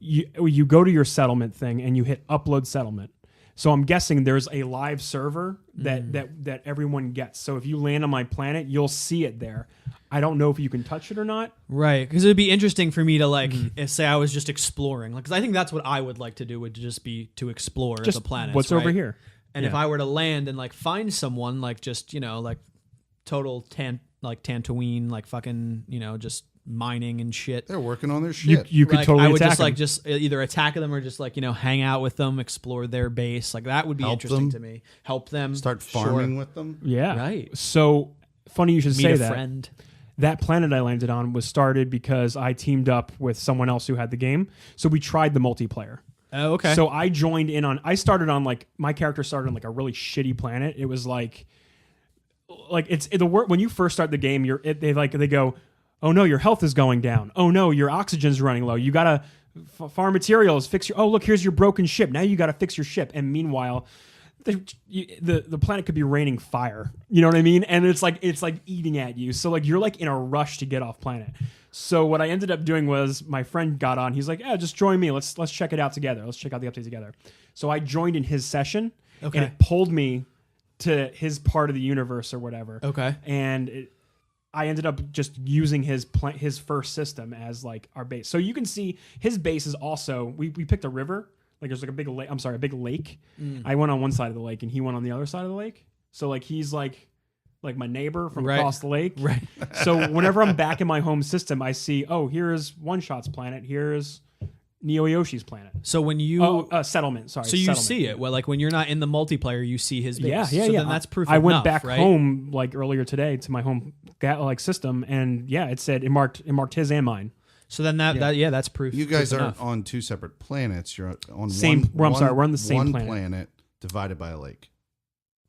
You go to your settlement thing and you hit upload settlement. So I'm guessing there's a live server that everyone gets. So if you land on my planet, you'll see it there. I don't know if you can touch it or not. Right, because it would be interesting for me to like say I was just exploring, because I think that's what I would like to do, would just be to explore the planet. What's over here? And if I were to land and like find someone like just like total Tatooine, like fucking just mining and shit. They're working on their shit. You could totally I would attack just them. either attack them or just hang out with them, explore their base. Like that would be interesting to me. Help them. Start farming with them. Yeah. Right. So funny you should Meet say a that. friend. That planet I landed on was started because I teamed up with someone else who had the game. So we tried the multiplayer. Oh, okay. So I joined in on. I started on like my character started on like a really shitty planet. It was like it's the work when you first start the game. They go, oh no, your health is going down. Oh no, your oxygen's running low. You gotta farm materials. Fix your. Oh look, here's your broken ship. Now you gotta fix your ship. And meanwhile, the planet could be raining fire. You know what I mean? And it's like eating at you. So like you're like in a rush to get off planet. So what I ended up doing was my friend got on. He's like, yeah, just join me. Let's check it out together. Let's check out the update together. So I joined in his session, and it pulled me to his part of the universe or whatever. Okay. And I ended up just using his first system as like our base. So you can see his base is also we picked a river. Like there's like a big lake. I'm sorry, a big lake. I went on one side of the lake, and he went on the other side of the lake. So like he's like my neighbor from across the lake. Right. So whenever I'm back in my home system, I see, oh, here's One Shot's planet. Here's Neo Yoshi's planet. So when you settlement. Sorry. So you settlement. see it. Well, like when you're not in the multiplayer, you see his base. Yeah. So then that's proof. I went enough, back right? home like earlier today to my home like system, and yeah, it said it marked his and mine. So then that's proof. You guys proof are enough. on two separate planets. You're on Same. We're on the same planet divided by a lake.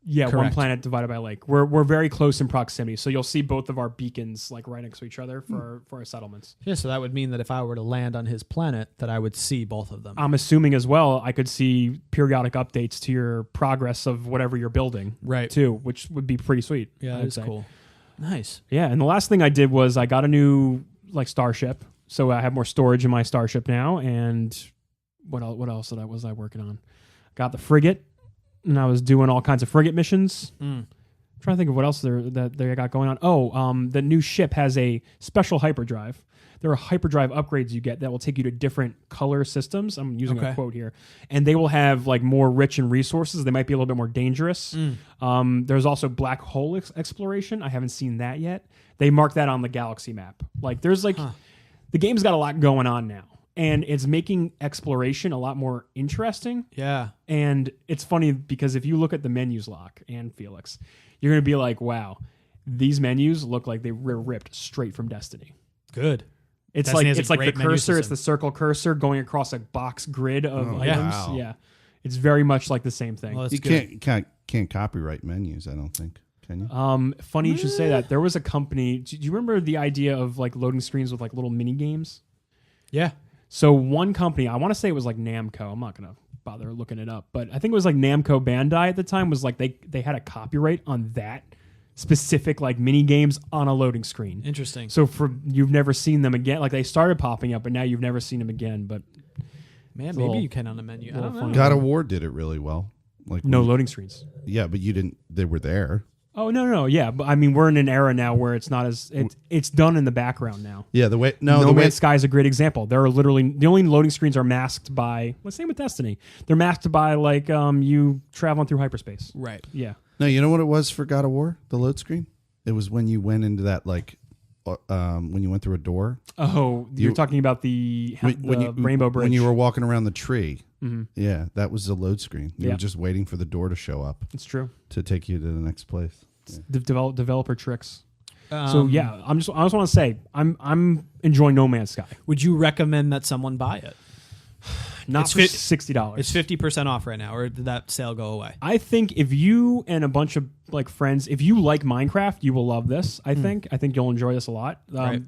Yeah, Correct. one planet divided by a lake. We're very close in proximity, so you'll see both of our beacons like right next to each other for our settlements. Yeah, so that would mean that if I were to land on his planet, that I would see both of them. I'm assuming as well I could see periodic updates to your progress of whatever you're building, Right. too, which would be pretty sweet. Yeah, I'd that's say. cool. Nice. Yeah, and the last thing I did was I got a new like starship, so I have more storage in my starship now. And what else was I working on? Got the frigate. And I was doing all kinds of frigate missions. Trying to think of what else they got going on. Oh, the new ship has a special hyperdrive. There are hyperdrive upgrades you get that will take you to different color systems. I'm using a quote here. And they will have like more rich in resources. They might be a little bit more dangerous. There's also black hole exploration. I haven't seen that yet. They mark that on the galaxy map. Like there's like the game's got a lot going on now. And it's making exploration a lot more interesting. Yeah. And it's funny because if you look at the menus lock and Felix, you're going to be like, wow, these menus look like they were ripped straight from Destiny. Good. It's Destiny like the cursor, system. it's the circle cursor going across a box grid of items. wow. Yeah. It's very much like the same thing. Well, You can't copyright menus, I don't think. Can you? Funny you should say that. There was a company, do you remember the idea of like loading screens with like little mini games? Yeah. So one company, I want to say it was like Namco. I'm not going to bother looking it up, but I think it was like Namco Bandai at the time was like they had a copyright on that specific like mini games on a loading screen. Interesting. So you've never seen them again. Like they started popping up, but now you've never seen them again. But Man, maybe you can on the menu. I don't know. God of War did it really well. Like no loading screens. Yeah, but you didn't. They were there. Oh no, yeah, but I mean we're in an era now where it's not as it's done in the background now. Yeah, the way No Man's Sky is a great example. There are literally the only loading screens are masked by. Let's say with Destiny, they're masked by like you traveling through hyperspace. Right. Yeah. No, you know what it was for God of War? The load screen. It was when you went into that like when you went through a door. Oh, you're talking about the Rainbow Bridge when you were walking around the tree. Yeah, that was the load screen. You were just waiting for the door to show up. It's true. To take you to the next place. Yeah. Developer tricks. So yeah, I just want to say I'm enjoying No Man's Sky. Would you recommend that someone buy it? Not for $60. It's 50% off right now, or did that sale go away? I think if you and a bunch of like friends, if you like Minecraft, you will love this. I think you'll enjoy this a lot. Right.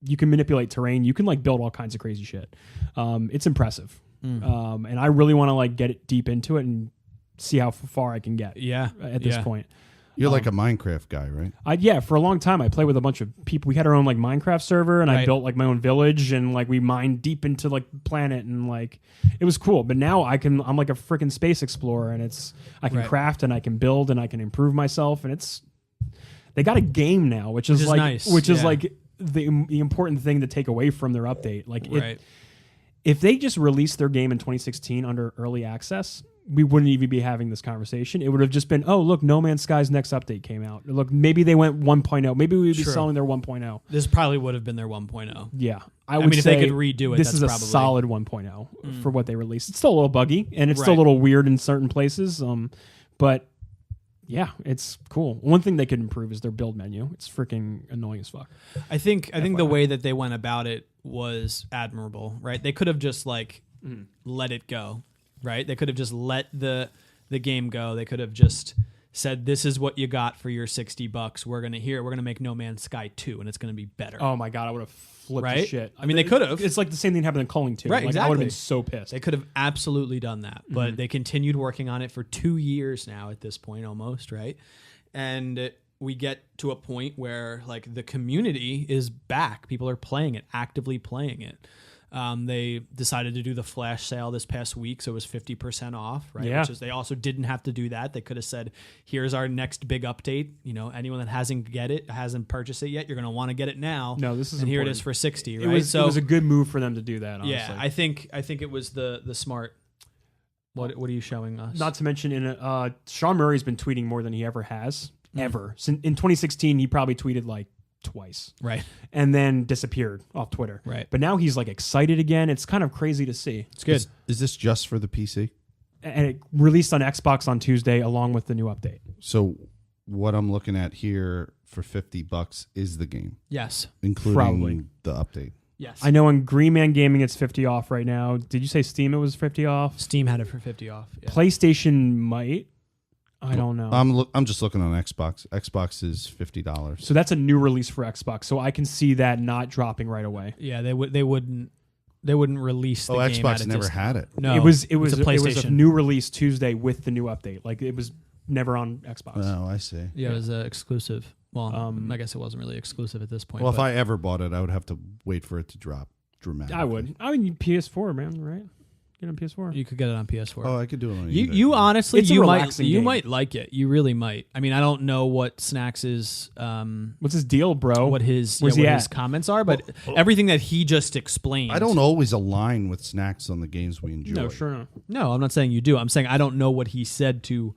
You can manipulate terrain. You can like build all kinds of crazy shit. It's impressive. And I really want to like get it deep into it and see how far I can get. Yeah. At this point. You're like a Minecraft guy, right? For a long time I played with a bunch of people. We had our own like Minecraft server, and I built like my own village, and like we mined deep into like the planet, and like it was cool. But now I'm like a freaking space explorer, and I can craft and I can build and I can improve myself, and they got a game now, which is like nice. Which is like the important thing to take away from their update. Like if they just released their game in 2016 under early access, we wouldn't even be having this conversation. It would have just been, oh, look, No Man's Sky's next update came out. Look, maybe they went 1.0. Maybe we would be selling their 1.0. This probably would have been their 1.0. Yeah. I mean, if they could redo it, this that's is a probably solid 1.0 for what they released. It's still a little buggy, and it's still a little weird in certain places. But yeah, it's cool. One thing they could improve is their build menu. It's freaking annoying as fuck. I think the way that they went about it was admirable, right? They could have just like let it go, right? They could have just let the game go. They could have just said, "This is what you got for your $60. We're gonna make No Man's Sky 2, and it's gonna be better." Oh my god, I would have flipped the Right? shit. I mean, they could have. It's like the same thing happened in Calling 2. Right, Like, I would have exactly. been so pissed. They could have absolutely done that, but they continued working on it for 2 years now at this point, almost, right? And we get to a point where like the community is back. People are playing it, actively playing it. They decided to do the flash sale this past week, so it was 50% off, right? Yeah. Which is, they also didn't have to do that. They could have said, "Here's our next big update. You know, anyone that hasn't purchased it yet, you're going to want to get it now." No, this is and here it important. is for 60, right? It was a good move for them to do that, honestly. yeah, I think it was the smart. What are you showing us? Not to mention, Sean Murray's been tweeting more than he ever has, ever. In 2016, he probably tweeted like twice. right. And then disappeared off Twitter. Right. But now he's like excited again. It's kind of crazy to see. It's good. Is this just for the PC? And it released on Xbox on Tuesday along with the new update. So what I'm looking at here for $50 is the game, Yes. including Probably. the update. Yes. I know on Green Man Gaming it's 50 off right now. Did you say Steam it was 50 off? Steam had it for 50 off. Yeah. PlayStation might. I don't know. I'm just looking on Xbox. Xbox is $50. So that's a new release for Xbox. So I can see that not dropping right away. Yeah, they wouldn't release the game. Xbox at a never discount. had it. No, it was it's a a PlayStation. new release Tuesday with the new update. Like it was never on Xbox. Oh, I see. Yeah, it was exclusive. Well, Um, I guess it wasn't really exclusive at this point. Well, if but I ever bought it, I would have to wait for it to drop dramatically. I would. I mean PS4, man, right? Get on PS4. you could get it on PS4. Oh, I could do it on you eBay. honestly, It's a you might relaxing game. like it. You really might. I mean, I don't know what Snacks is. What's his deal, bro? What his Where's he what at? his comments are, but everything that he just explained. I don't always align with Snacks on the games we enjoy. No, sure not. No, I'm not saying you do. I'm saying I don't know what he said to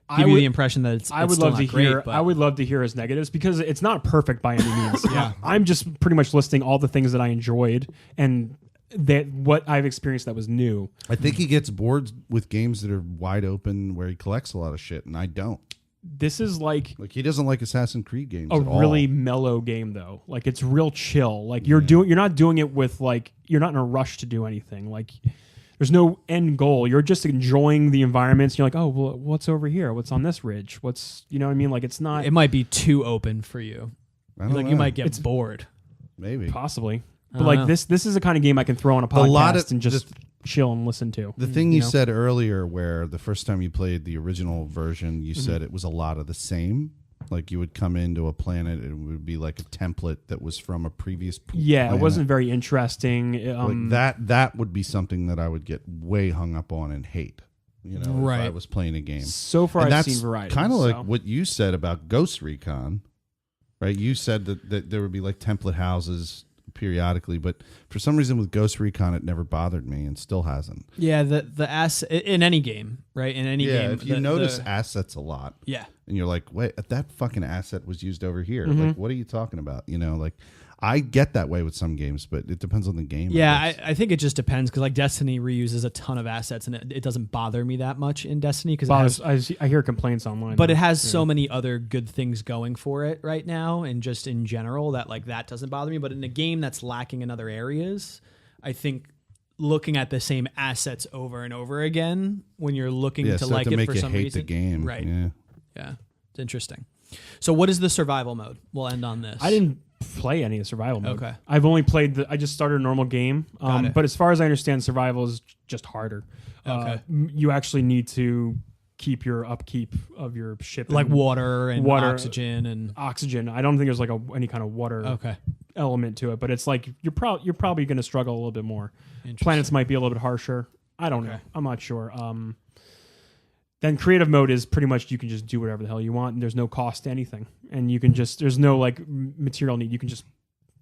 I give you would- the impression that it's. I would still love to not great, hear. but I would love to hear his negatives because it's not perfect by any means. Yeah. I'm just pretty much listing all the things that I enjoyed and that what I've experienced that was new. I think he gets bored with games that are wide open where he collects a lot of shit, and I don't. This is like Like he doesn't like Assassin's Creed games a at all. really mellow game though. Like it's real chill. Like you're not doing it with like you're not in a rush to do anything. Like there's no end goal. You're just enjoying the environments. You're like, oh, well, what's over here? What's on this ridge? What's you know what I mean? Like it's not it might be too open for you. I don't Like know. you might get bored. Maybe. possibly. I But don't like know. this is a kind of game I can throw on a podcast lot of- and just chill and listen to. The thing you know? said earlier, where the first time you played the original version, you said it was a lot of the same. Like you would come into a planet, it would be like a template that was from a previous. Yeah, planet. it wasn't very interesting. Like that would be something that I would get way hung up on and hate. You know, if I Right. was playing a game. So far, And I've that's seen variety. kind of like so. what you said about Ghost Recon, right? You said that there would be like template houses periodically, but for some reason with Ghost Recon, it never bothered me and still hasn't. Yeah, the ass in any game, right? In any game, if you notice assets a lot, yeah, and you're like, wait, that fucking asset was used over here. Mm-hmm. Like, what are you talking about? You know, like I get that way with some games, but it depends on the game. yeah. guess. I think it just depends because like Destiny reuses a ton of assets, and it doesn't bother me that much in Destiny because I hear complaints online, but though. it has so many other good things going for it right now, and just in general that like that doesn't bother me. But in a game that's lacking in other areas, I think looking at the same assets over and over again when you're looking to start like to it make for you some hate reason, the game, right? Yeah. It's interesting. So what is the survival mode? We'll end on this. I didn't play any of the survival mode. Okay. I've only played I just started a normal game. Got it. But as far as I understand, survival is just harder. Okay. You actually need to keep your upkeep of your ship. like and water and Water. oxygen and oxygen. I don't think there's like any kind of water okay. element to it, but it's like you're probably going to struggle a little bit more. Interesting. Planets might be a little bit harsher. I don't know. Okay. I'm not sure. Then creative mode is pretty much you can just do whatever the hell you want, and there's no cost to anything, and you can just there's no like material need. You can just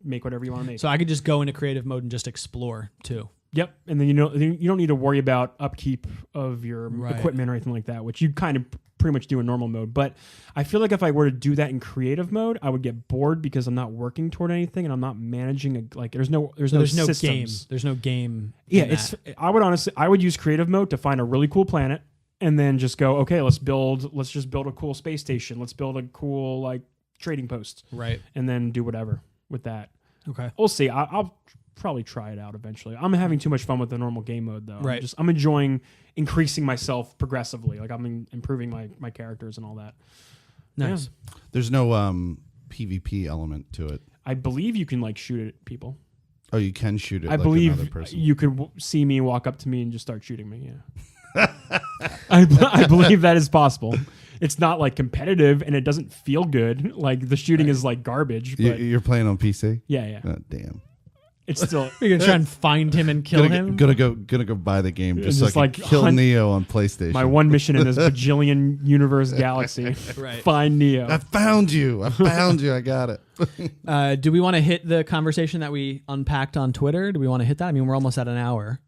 make whatever you want to make. So I could just go into creative mode and just explore too. Yep, and then you don't need to worry about upkeep of your Right. equipment or anything like that, which you kind of pretty much do in normal mode. But I feel like if I were to do that in creative mode, I would get bored because I'm not working toward anything and I'm not managing there's no systems. game. There's no game. Yeah, in it's. that. I would use creative mode to find a really cool planet and then just go, okay, let's just build a cool space station. Let's build a cool like trading post right. and then do whatever with that. Okay. We'll see. I'll probably try it out eventually. I'm having too much fun with the normal game mode though. Right. I'm enjoying increasing myself progressively. Like I'm improving my characters and all that. Nice. Yeah. There's no PvP element to it. I believe you can like shoot at people. Oh, you can shoot it. I like believe another person. you could see me walk up to me and just start shooting me. Yeah. I believe that is possible. It's not like competitive and it doesn't feel good. Like the shooting is like garbage. But You're playing on PC? yeah. Oh, damn. It's still You're gonna try and find him and kill him. Gonna go buy the game just so Just I like can kill hunt- Neo on PlayStation. my one mission in this bajillion universe galaxy. Right. Find Neo. I found you. I got it. Do we want to hit the conversation that we unpacked on Twitter? Do we want to hit that? I mean, we're almost at an hour.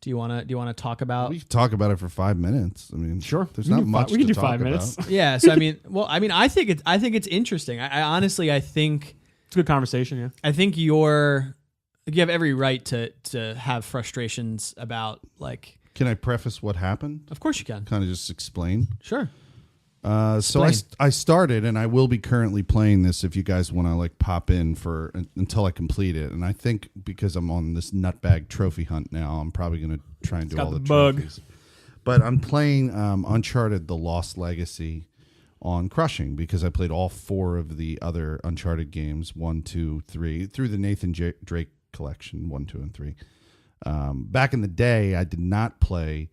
Do you want to talk about? We can talk about it for 5 minutes. I mean, Sure. There's We not can do much we can to do talk 5 minutes. about. Yeah. So I think it's interesting. I honestly I think It's a good conversation. Yeah. I think you have every right to have frustrations about like. Can I preface what happened? Of course you can. Kind of just explain. Sure. So I started, and I will be currently playing this if you guys want to like pop in for until I complete it. And I think because I'm on this nutbag trophy hunt now, I'm probably going to try and do got all the the bug. trophies. But I'm playing Uncharted: The Lost Legacy on Crushing because I played all 4 of the other Uncharted games, 1, 2, 3, through the Nathan Drake collection, 1, 2, and 3. Back in the day, I did not play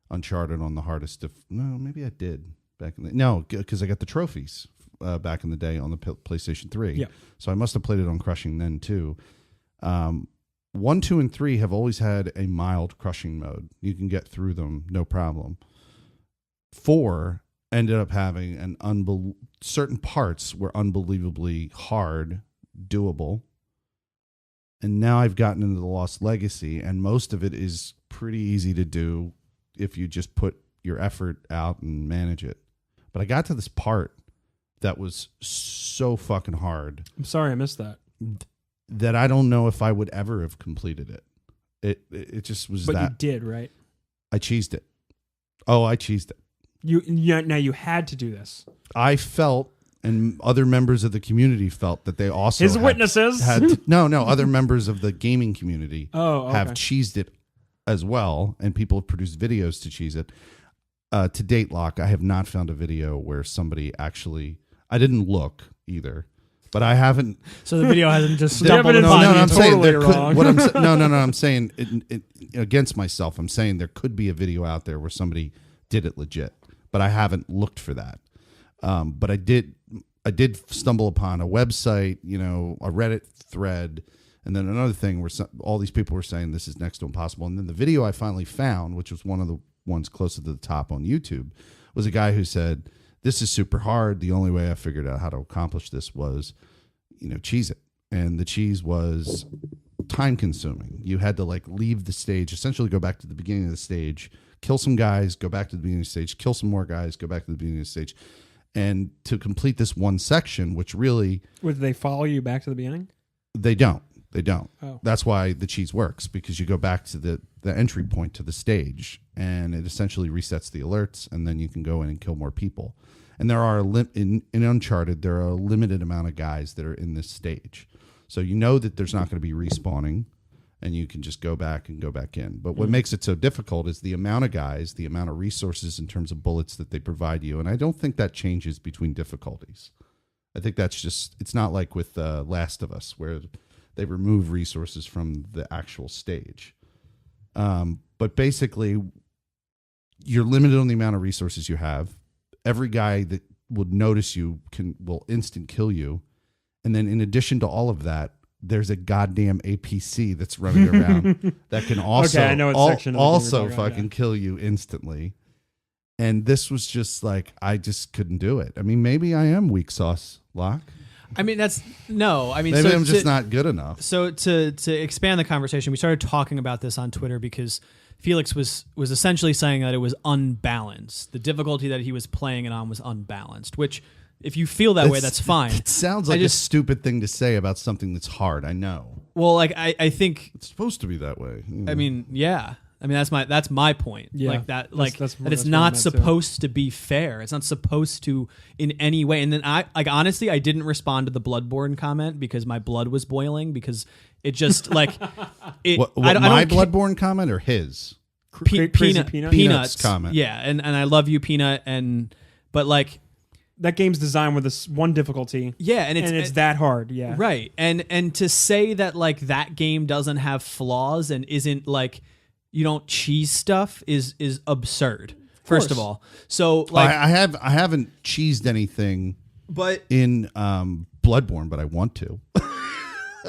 Uncharted on the hardest of. No, maybe I did. Because I got the trophies back in the day on the PlayStation 3. Yeah. So I must have played it on Crushing then too. 1, 2, and 3 have always had a mild crushing mode. You can get through them, no problem. 4 ended up having certain parts were unbelievably hard, doable. And now I've gotten into the Lost Legacy, and most of it is pretty easy to do if you just put your effort out and manage it. But I got to this part that was so fucking hard I'm sorry I missed that. that I don't know if I would ever have completed it. It just was But that you did, right? I cheesed it. Oh, I cheesed it. Now you had to do this. I felt, and other members of the community felt that they also His witnesses. other members of the gaming community have okay. cheesed it as well, and people have produced videos to cheese it. To date, Locke, I have not found a video where somebody actually. I didn't look either, but I haven't. So the video hasn't just The stumbled evidence upon is you. I'm saying totally there could. wrong. What I'm I'm saying it against myself. I'm saying there could be a video out there where somebody did it legit, but I haven't looked for that. But I did stumble upon a website, a Reddit thread, and then another thing where all these people were saying this is next to impossible. And then the video I finally found, which was one of the ones closer to the top on YouTube, was a guy who said, this is super hard. The only way I figured out how to accomplish this was, cheese it. And the cheese was time consuming. You had to leave the stage, essentially go back to the beginning of the stage, kill some guys, go back to the beginning of the stage, kill some more guys, go back to the beginning of the stage. And to complete this one section, which really... Would they follow you back to the beginning? They don't. Oh. That's why the cheese works, because you go back to the entry point to the stage, and it essentially resets the alerts, and then you can go in and kill more people. And there are in Uncharted, there are a limited amount of guys that are in this stage. So you know that there's not going to be respawning, and you can just go back and go back in. But what makes it so difficult is the amount of guys, the amount of resources in terms of bullets that they provide you. And I don't think that changes between difficulties. I think that's just, it's not like with Last of Us, where they remove resources from the actual stage. But basically, you're limited on the amount of resources you have. Every guy that would notice you will instant kill you. And then in addition to all of that, there's a goddamn APC that's running around that can also, Okay, I know what section of the game also you're talking about, fucking kill you instantly. And this was just I just couldn't do it. I mean, maybe I am weak sauce, Locke. I mean, maybe Maybe I'm just not good enough. So to expand the conversation, we started talking about this on Twitter because Felix was essentially saying that it was unbalanced. The difficulty that he was playing it on was unbalanced, which if you feel that way, that's fine. It sounds like a stupid thing to say about something that's hard. I know. Well, I think It's supposed to be that way. I mean, yeah. I mean, that's my point. Yeah. Like that, That's that it's what I not meant too. supposed to be fair. It's not supposed to in any way. And then honestly, I didn't respond to the Bloodborne comment because my blood was boiling because it just like it. My I don't Bloodborne comment or his? Crazy Peanut? Peanuts comment. Yeah, and I love you, Peanut, but like. That game's designed with this one difficulty. Yeah, and it's that hard. Yeah, right. And to say that like that game doesn't have flaws and isn't like you don't cheese stuff is absurd. First of all, so like I haven't cheesed anything, but in Bloodborne, but I want to.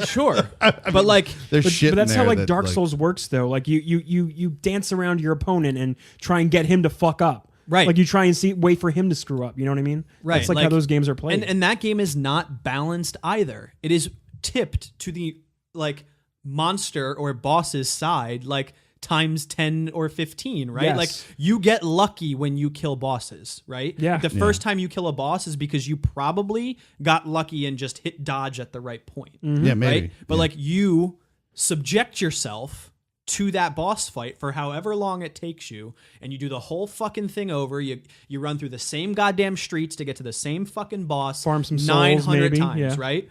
Sure, but like There's shit. But that's in how there like Dark Souls works though. Like you dance around your opponent and try and get him to fuck up. Right. Like you try and wait for him to screw up. You know what I mean? Right. It's like how those games are played. And that game is not balanced either. It is tipped to the like monster or boss's side like times 10 or 15, right? Yes. Like you get lucky when you kill bosses, right? Yeah. The first time you kill a boss is because you probably got lucky and just hit dodge at the right point. Yeah, maybe. Right? But like you subject yourself to that boss fight for however long it takes you, and you do the whole fucking thing over. You run through the same goddamn streets to get to the same fucking boss, Farm some souls, 900 maybe, times, yeah. right?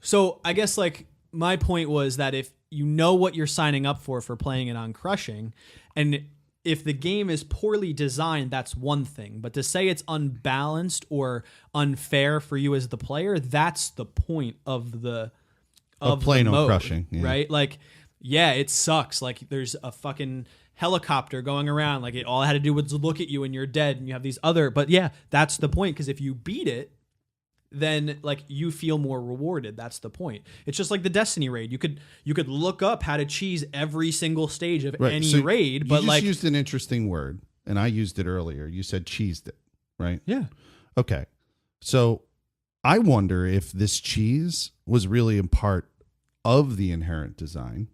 So I guess like my point was that if you know what you're signing up for playing it on Crushing, and if the game is poorly designed, that's one thing. But to say it's unbalanced or unfair for you as the player, that's the point of playing on mode, Crushing, yeah. right? Like. Yeah, it sucks. Like there's a fucking helicopter going around. Like it all it had to do was look at you and you're dead. And you have these other. But yeah, that's the point. Because if you beat it, then like you feel more rewarded. That's the point. It's just like the Destiny raid. You could look up how to cheese every single stage of any So raid. You But just like used an interesting word, and I used it earlier. You said cheesed it, right? yeah, Okay. So I wonder if this cheese was really a part of the inherent design.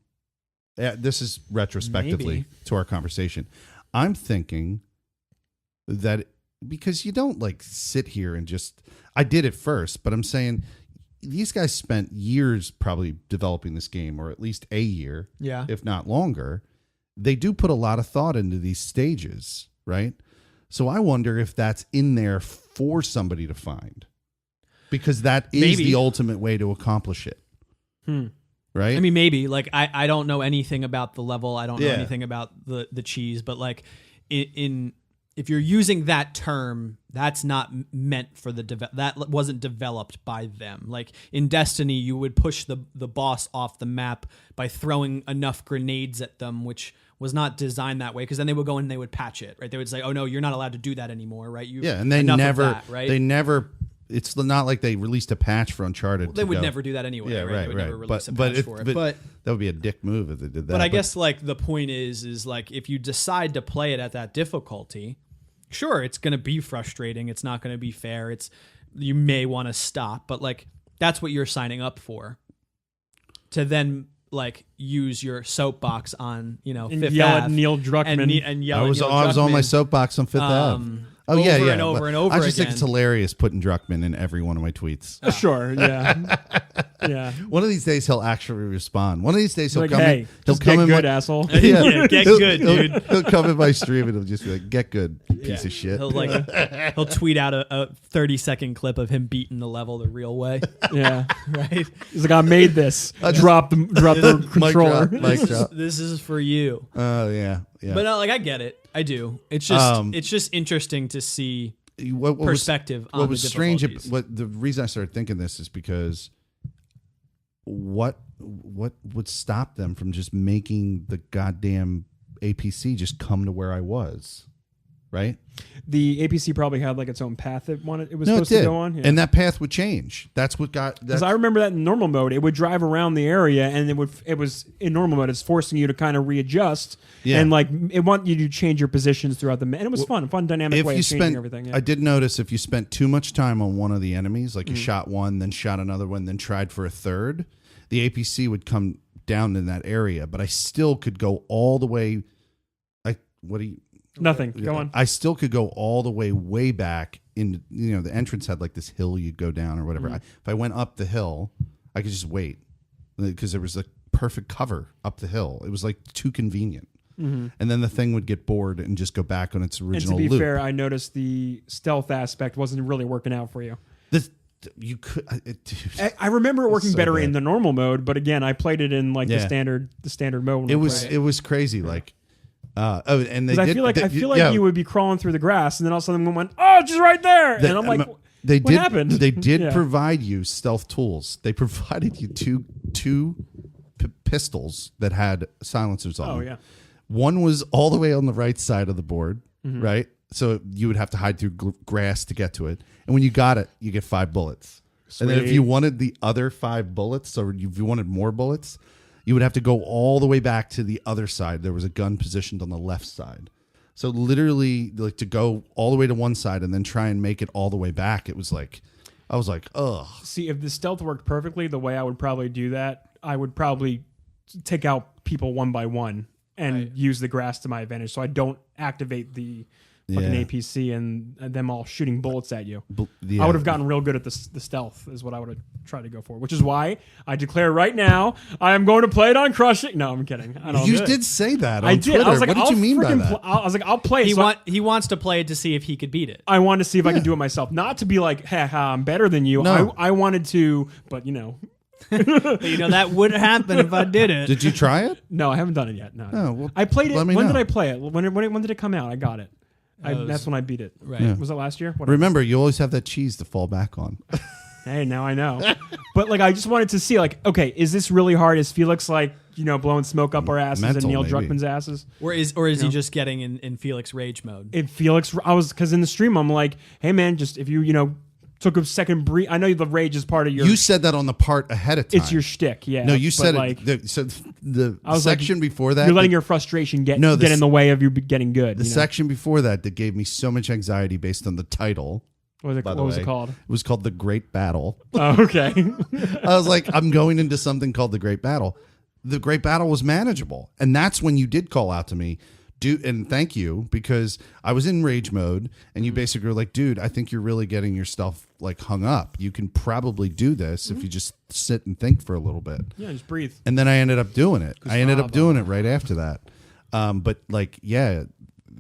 This is retrospectively Maybe. to our conversation. I'm thinking that because you don't like sit here and just, I did it first, but I'm saying these guys spent years probably developing this game, or at least a year, yeah. if not longer. They do put a lot of thought into these stages, right? So I wonder if that's in there for somebody to find, because that is Maybe. the ultimate way to accomplish it. Right? I mean, maybe like I don't know anything about the level. I don't know Yeah. anything about the cheese, but like in if you're using that term, that's not meant for that wasn't developed by them. Like in Destiny, you would push the boss off the map by throwing enough grenades at them, which was not designed that way, because then they would go and they would patch it, right? They would say, "Oh no, you're not allowed to do that anymore," right? and they enough of never, that, right? they never. It's not like they released a patch for Uncharted. They would never do that anyway. Yeah, right. right, They would right. never release a patch for it. But that would be a dick move if they did that. But I guess like the point is like if you decide to play it at that difficulty, sure, it's going to be frustrating. It's not going to be fair. You may want to stop, but like that's what you're signing up for. To then like use your soapbox on and Fifth yell Ave at Neil Druckmann. and yell I at was Neil on Druckmann, my soapbox on Fifth Ave. Oh yeah, over yeah. and over and over I just think again. it's hilarious putting Druckmann in every one of my tweets. Sure, yeah, yeah. One of these days he'll actually respond. One of these days he'll Like, come. hey, He'll just come get in. good, my, asshole. Yeah, get good, dude. He'll come in my stream and he'll just be like, "Get good, piece of shit." He'll tweet out a 30-second clip of him beating the level the real way, Yeah, right? he's like, I made this. Drop the Mic controller. drop, mic drop. This is for you. Oh yeah. But no, like I get it. I do. It's just interesting to see What was- perspective on What the was strange? difficulties. What the reason I started thinking this is because what would stop them from just making the goddamn APC just come to where I was, right? The APC probably had like its own path it was No, it supposed did, to go on. Yeah. and that path would change. That's what got. Because I remember that in normal mode, it would drive around the area, and it was in normal mode. It's forcing you to kind of readjust, Yeah. and like it want you to change your positions throughout the. And it was fun dynamic if way you of changing spent, everything. Yeah. I did notice if you spent too much time on one of the enemies, like you Mm-hmm. shot one, then shot another one, then tried for a third, the APC would come down in that area. But I still could go all the way. Nothing. Go on. I still could go all the way back in. The entrance had like this hill you'd go down or whatever. Mm-hmm. If I went up the hill, I could just wait because there was like perfect cover up the hill. It was like too convenient. and then the thing would get bored and just go back on its And original to be loop. fair, I noticed the stealth aspect wasn't really working out for you. This you could. Dude, I remember it working so better bad. in the normal mode, but again, I played it in like Yeah. the standard mode. when it I was played it was crazy. Like, and they 'Cause did. I feel like yeah, you would be crawling through the grass, and then all of a sudden one went, "Oh, she's right there," and I'm like, they "What did. happened?" They did Yeah. provide you stealth tools. They provided you two pistols that had silencers on Oh them. yeah. One was all the way on the right side of the board, Mm-hmm. right? So you would have to hide through grass to get to it. And when you got it, you get 5 bullets. And then if Sweet. you wanted the other 5 bullets, or if you wanted more bullets, you would have to go all the way back to the other side. There was a gun positioned on the left side. So literally, like, to go all the way to one side and then try and make it all the way back, it was like, I was like, ugh. See, if the stealth worked perfectly, the way I would probably do that, I would probably take out people one by one and use the grass to my advantage, so I don't activate the fucking Yeah. APC and them all shooting bullets at you. Yeah. I would have gotten real good at the stealth, is what I would have tried to go for. Which is why I declare right now I am going to play it on Crushing. No, I'm kidding. I don't. You do it. did say that on I did. Twitter. I was like, what did you mean by that? I was like, I'll play. it. He wants to play it to see if he could beat it. I wanted to see if I could do it myself, not to be like, ha, I'm better than you. No. I wanted to, but That would happen if I did it. Did you try it? no, I haven't done it yet. No, Oh, well, I played it. let me When know. did I play it? When did it come out? I got it. was- That's when I beat it. Right. Yeah. Was it last year? Whatever. Remember, you always have that cheese to fall back on. Hey, now I know. But like, I just wanted to see, like, okay, is this really hard? Is Felix like, blowing smoke up our asses and Mental, Neil maybe. Druckmann's asses? Or is he just getting in Felix rage mode? If Felix, because in the stream I'm like, hey man, just if you took a second breathe. I know the rage is part of your. You said that on the part ahead of time. It's your shtick, yeah. No, you but said like, it. So the I was like, section before that, you're letting your frustration get in the way of you getting good. the section before that gave me so much anxiety based on the title. What by the was it way. called? It was called The Great Battle. Oh, okay. I was like, I'm going into something called The Great Battle. The Great Battle was manageable. And that's when you did call out to me, dude, and thank you, because I was in rage mode and you basically were like, dude, I think you're really getting your stuff like hung up. You can probably do this if you just sit and think for a little bit. Yeah, just breathe. And then I ended up doing it. I ended up Gustavo. doing it right after that. But like, yeah,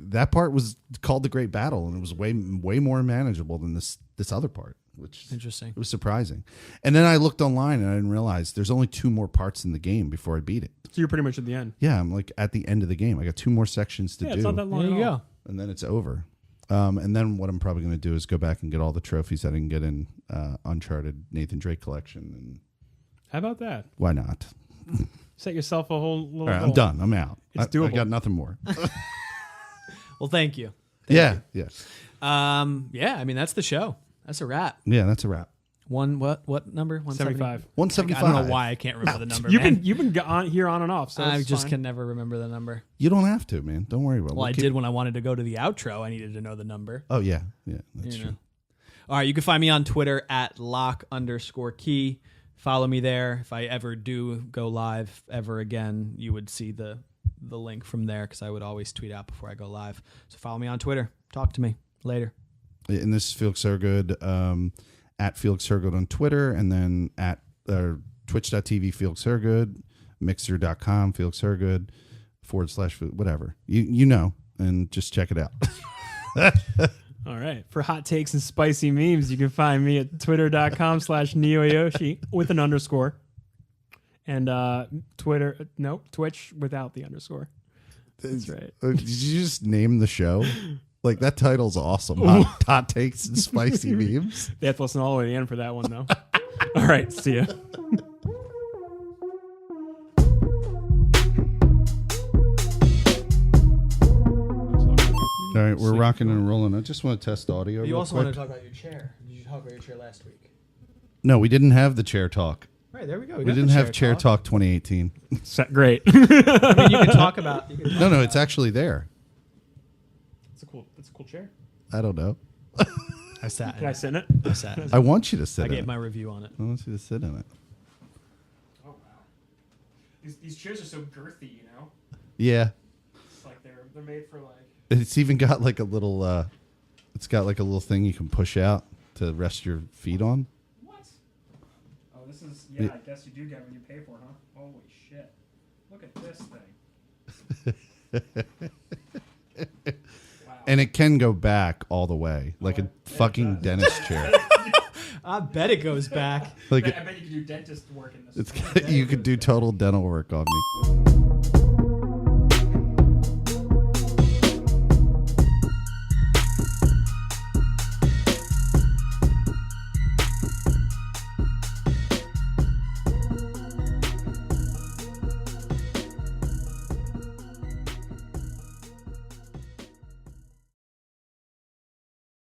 that part was called The Great Battle, and it was way more manageable than this other part, which Interesting. it was surprising. And then I looked online and I didn't realize there's only 2 more parts in the game before I beat it. So you're pretty much at the end. Yeah, I'm like at the end of the game. I got 2 more sections to Yeah, do, it's not that long There at you all. go. and then it's over. And then what I'm probably going to do is go back and get all the trophies that I can get in Uncharted Nathan Drake collection, and How about that? why not? Set yourself a whole little All right, goal. I'm done. I'm out. It's I doable. got nothing more. Well, thank you. Yeah. Yeah. I mean, that's the show. That's a wrap. Yeah, that's a wrap. What number? 75. 175. I don't know why I can't remember the number. You've man. been on here on and off. So I it's just fine. can never remember the number. You don't have to, man. Don't worry about it. Well, I We'll did when I wanted to go to the outro. I needed to know the number. Oh, yeah. Yeah, that's You true. know. All right, you can find me on Twitter at lock_key. Follow me there. If I ever do go live ever again, you would see the link from there, because I would always tweet out before I go live. So follow me on Twitter. Talk to me later. And this is Felix Hergood, at Felix Hergood on Twitter, and then at twitch.tv Felix Hergood, mixer.com Felix Hergood, / whatever. You know, and just check it out. All right. For hot takes and spicy memes, you can find me at twitter.com/neoyoshi with an underscore. And Twitch without the underscore. That's right. Did you just name the show? Like, that title's awesome. Hot takes and spicy memes. They have to listen all the way to the end for that one, though. All right. See ya. All right, we're rocking and rolling. I just want to test audio. You real also quick. want to talk about your chair. Did you talk about your chair last week? No, we didn't have the chair talk. All right, there we go. We didn't have chair talk 2018. Great. I mean, you can talk about. No, it's actually there. It's a cool chair. I don't know. I sat. Can I sit in it? I sat. I want you to sit I in gave it. my review on it. I want you to sit in it. Oh, wow. These chairs are so girthy, you know? Yeah. It's like they're made for like. It's even got like a little it's got like a little thing you can push out to rest your feet on. What? Oh, this is, yeah, I guess you do get what you pay for, huh? Holy shit. Look at this thing. And it can go back all the way, like a fucking dentist chair. I bet it goes back. Like I bet you could do dentist work in this. you could do total dental work on me.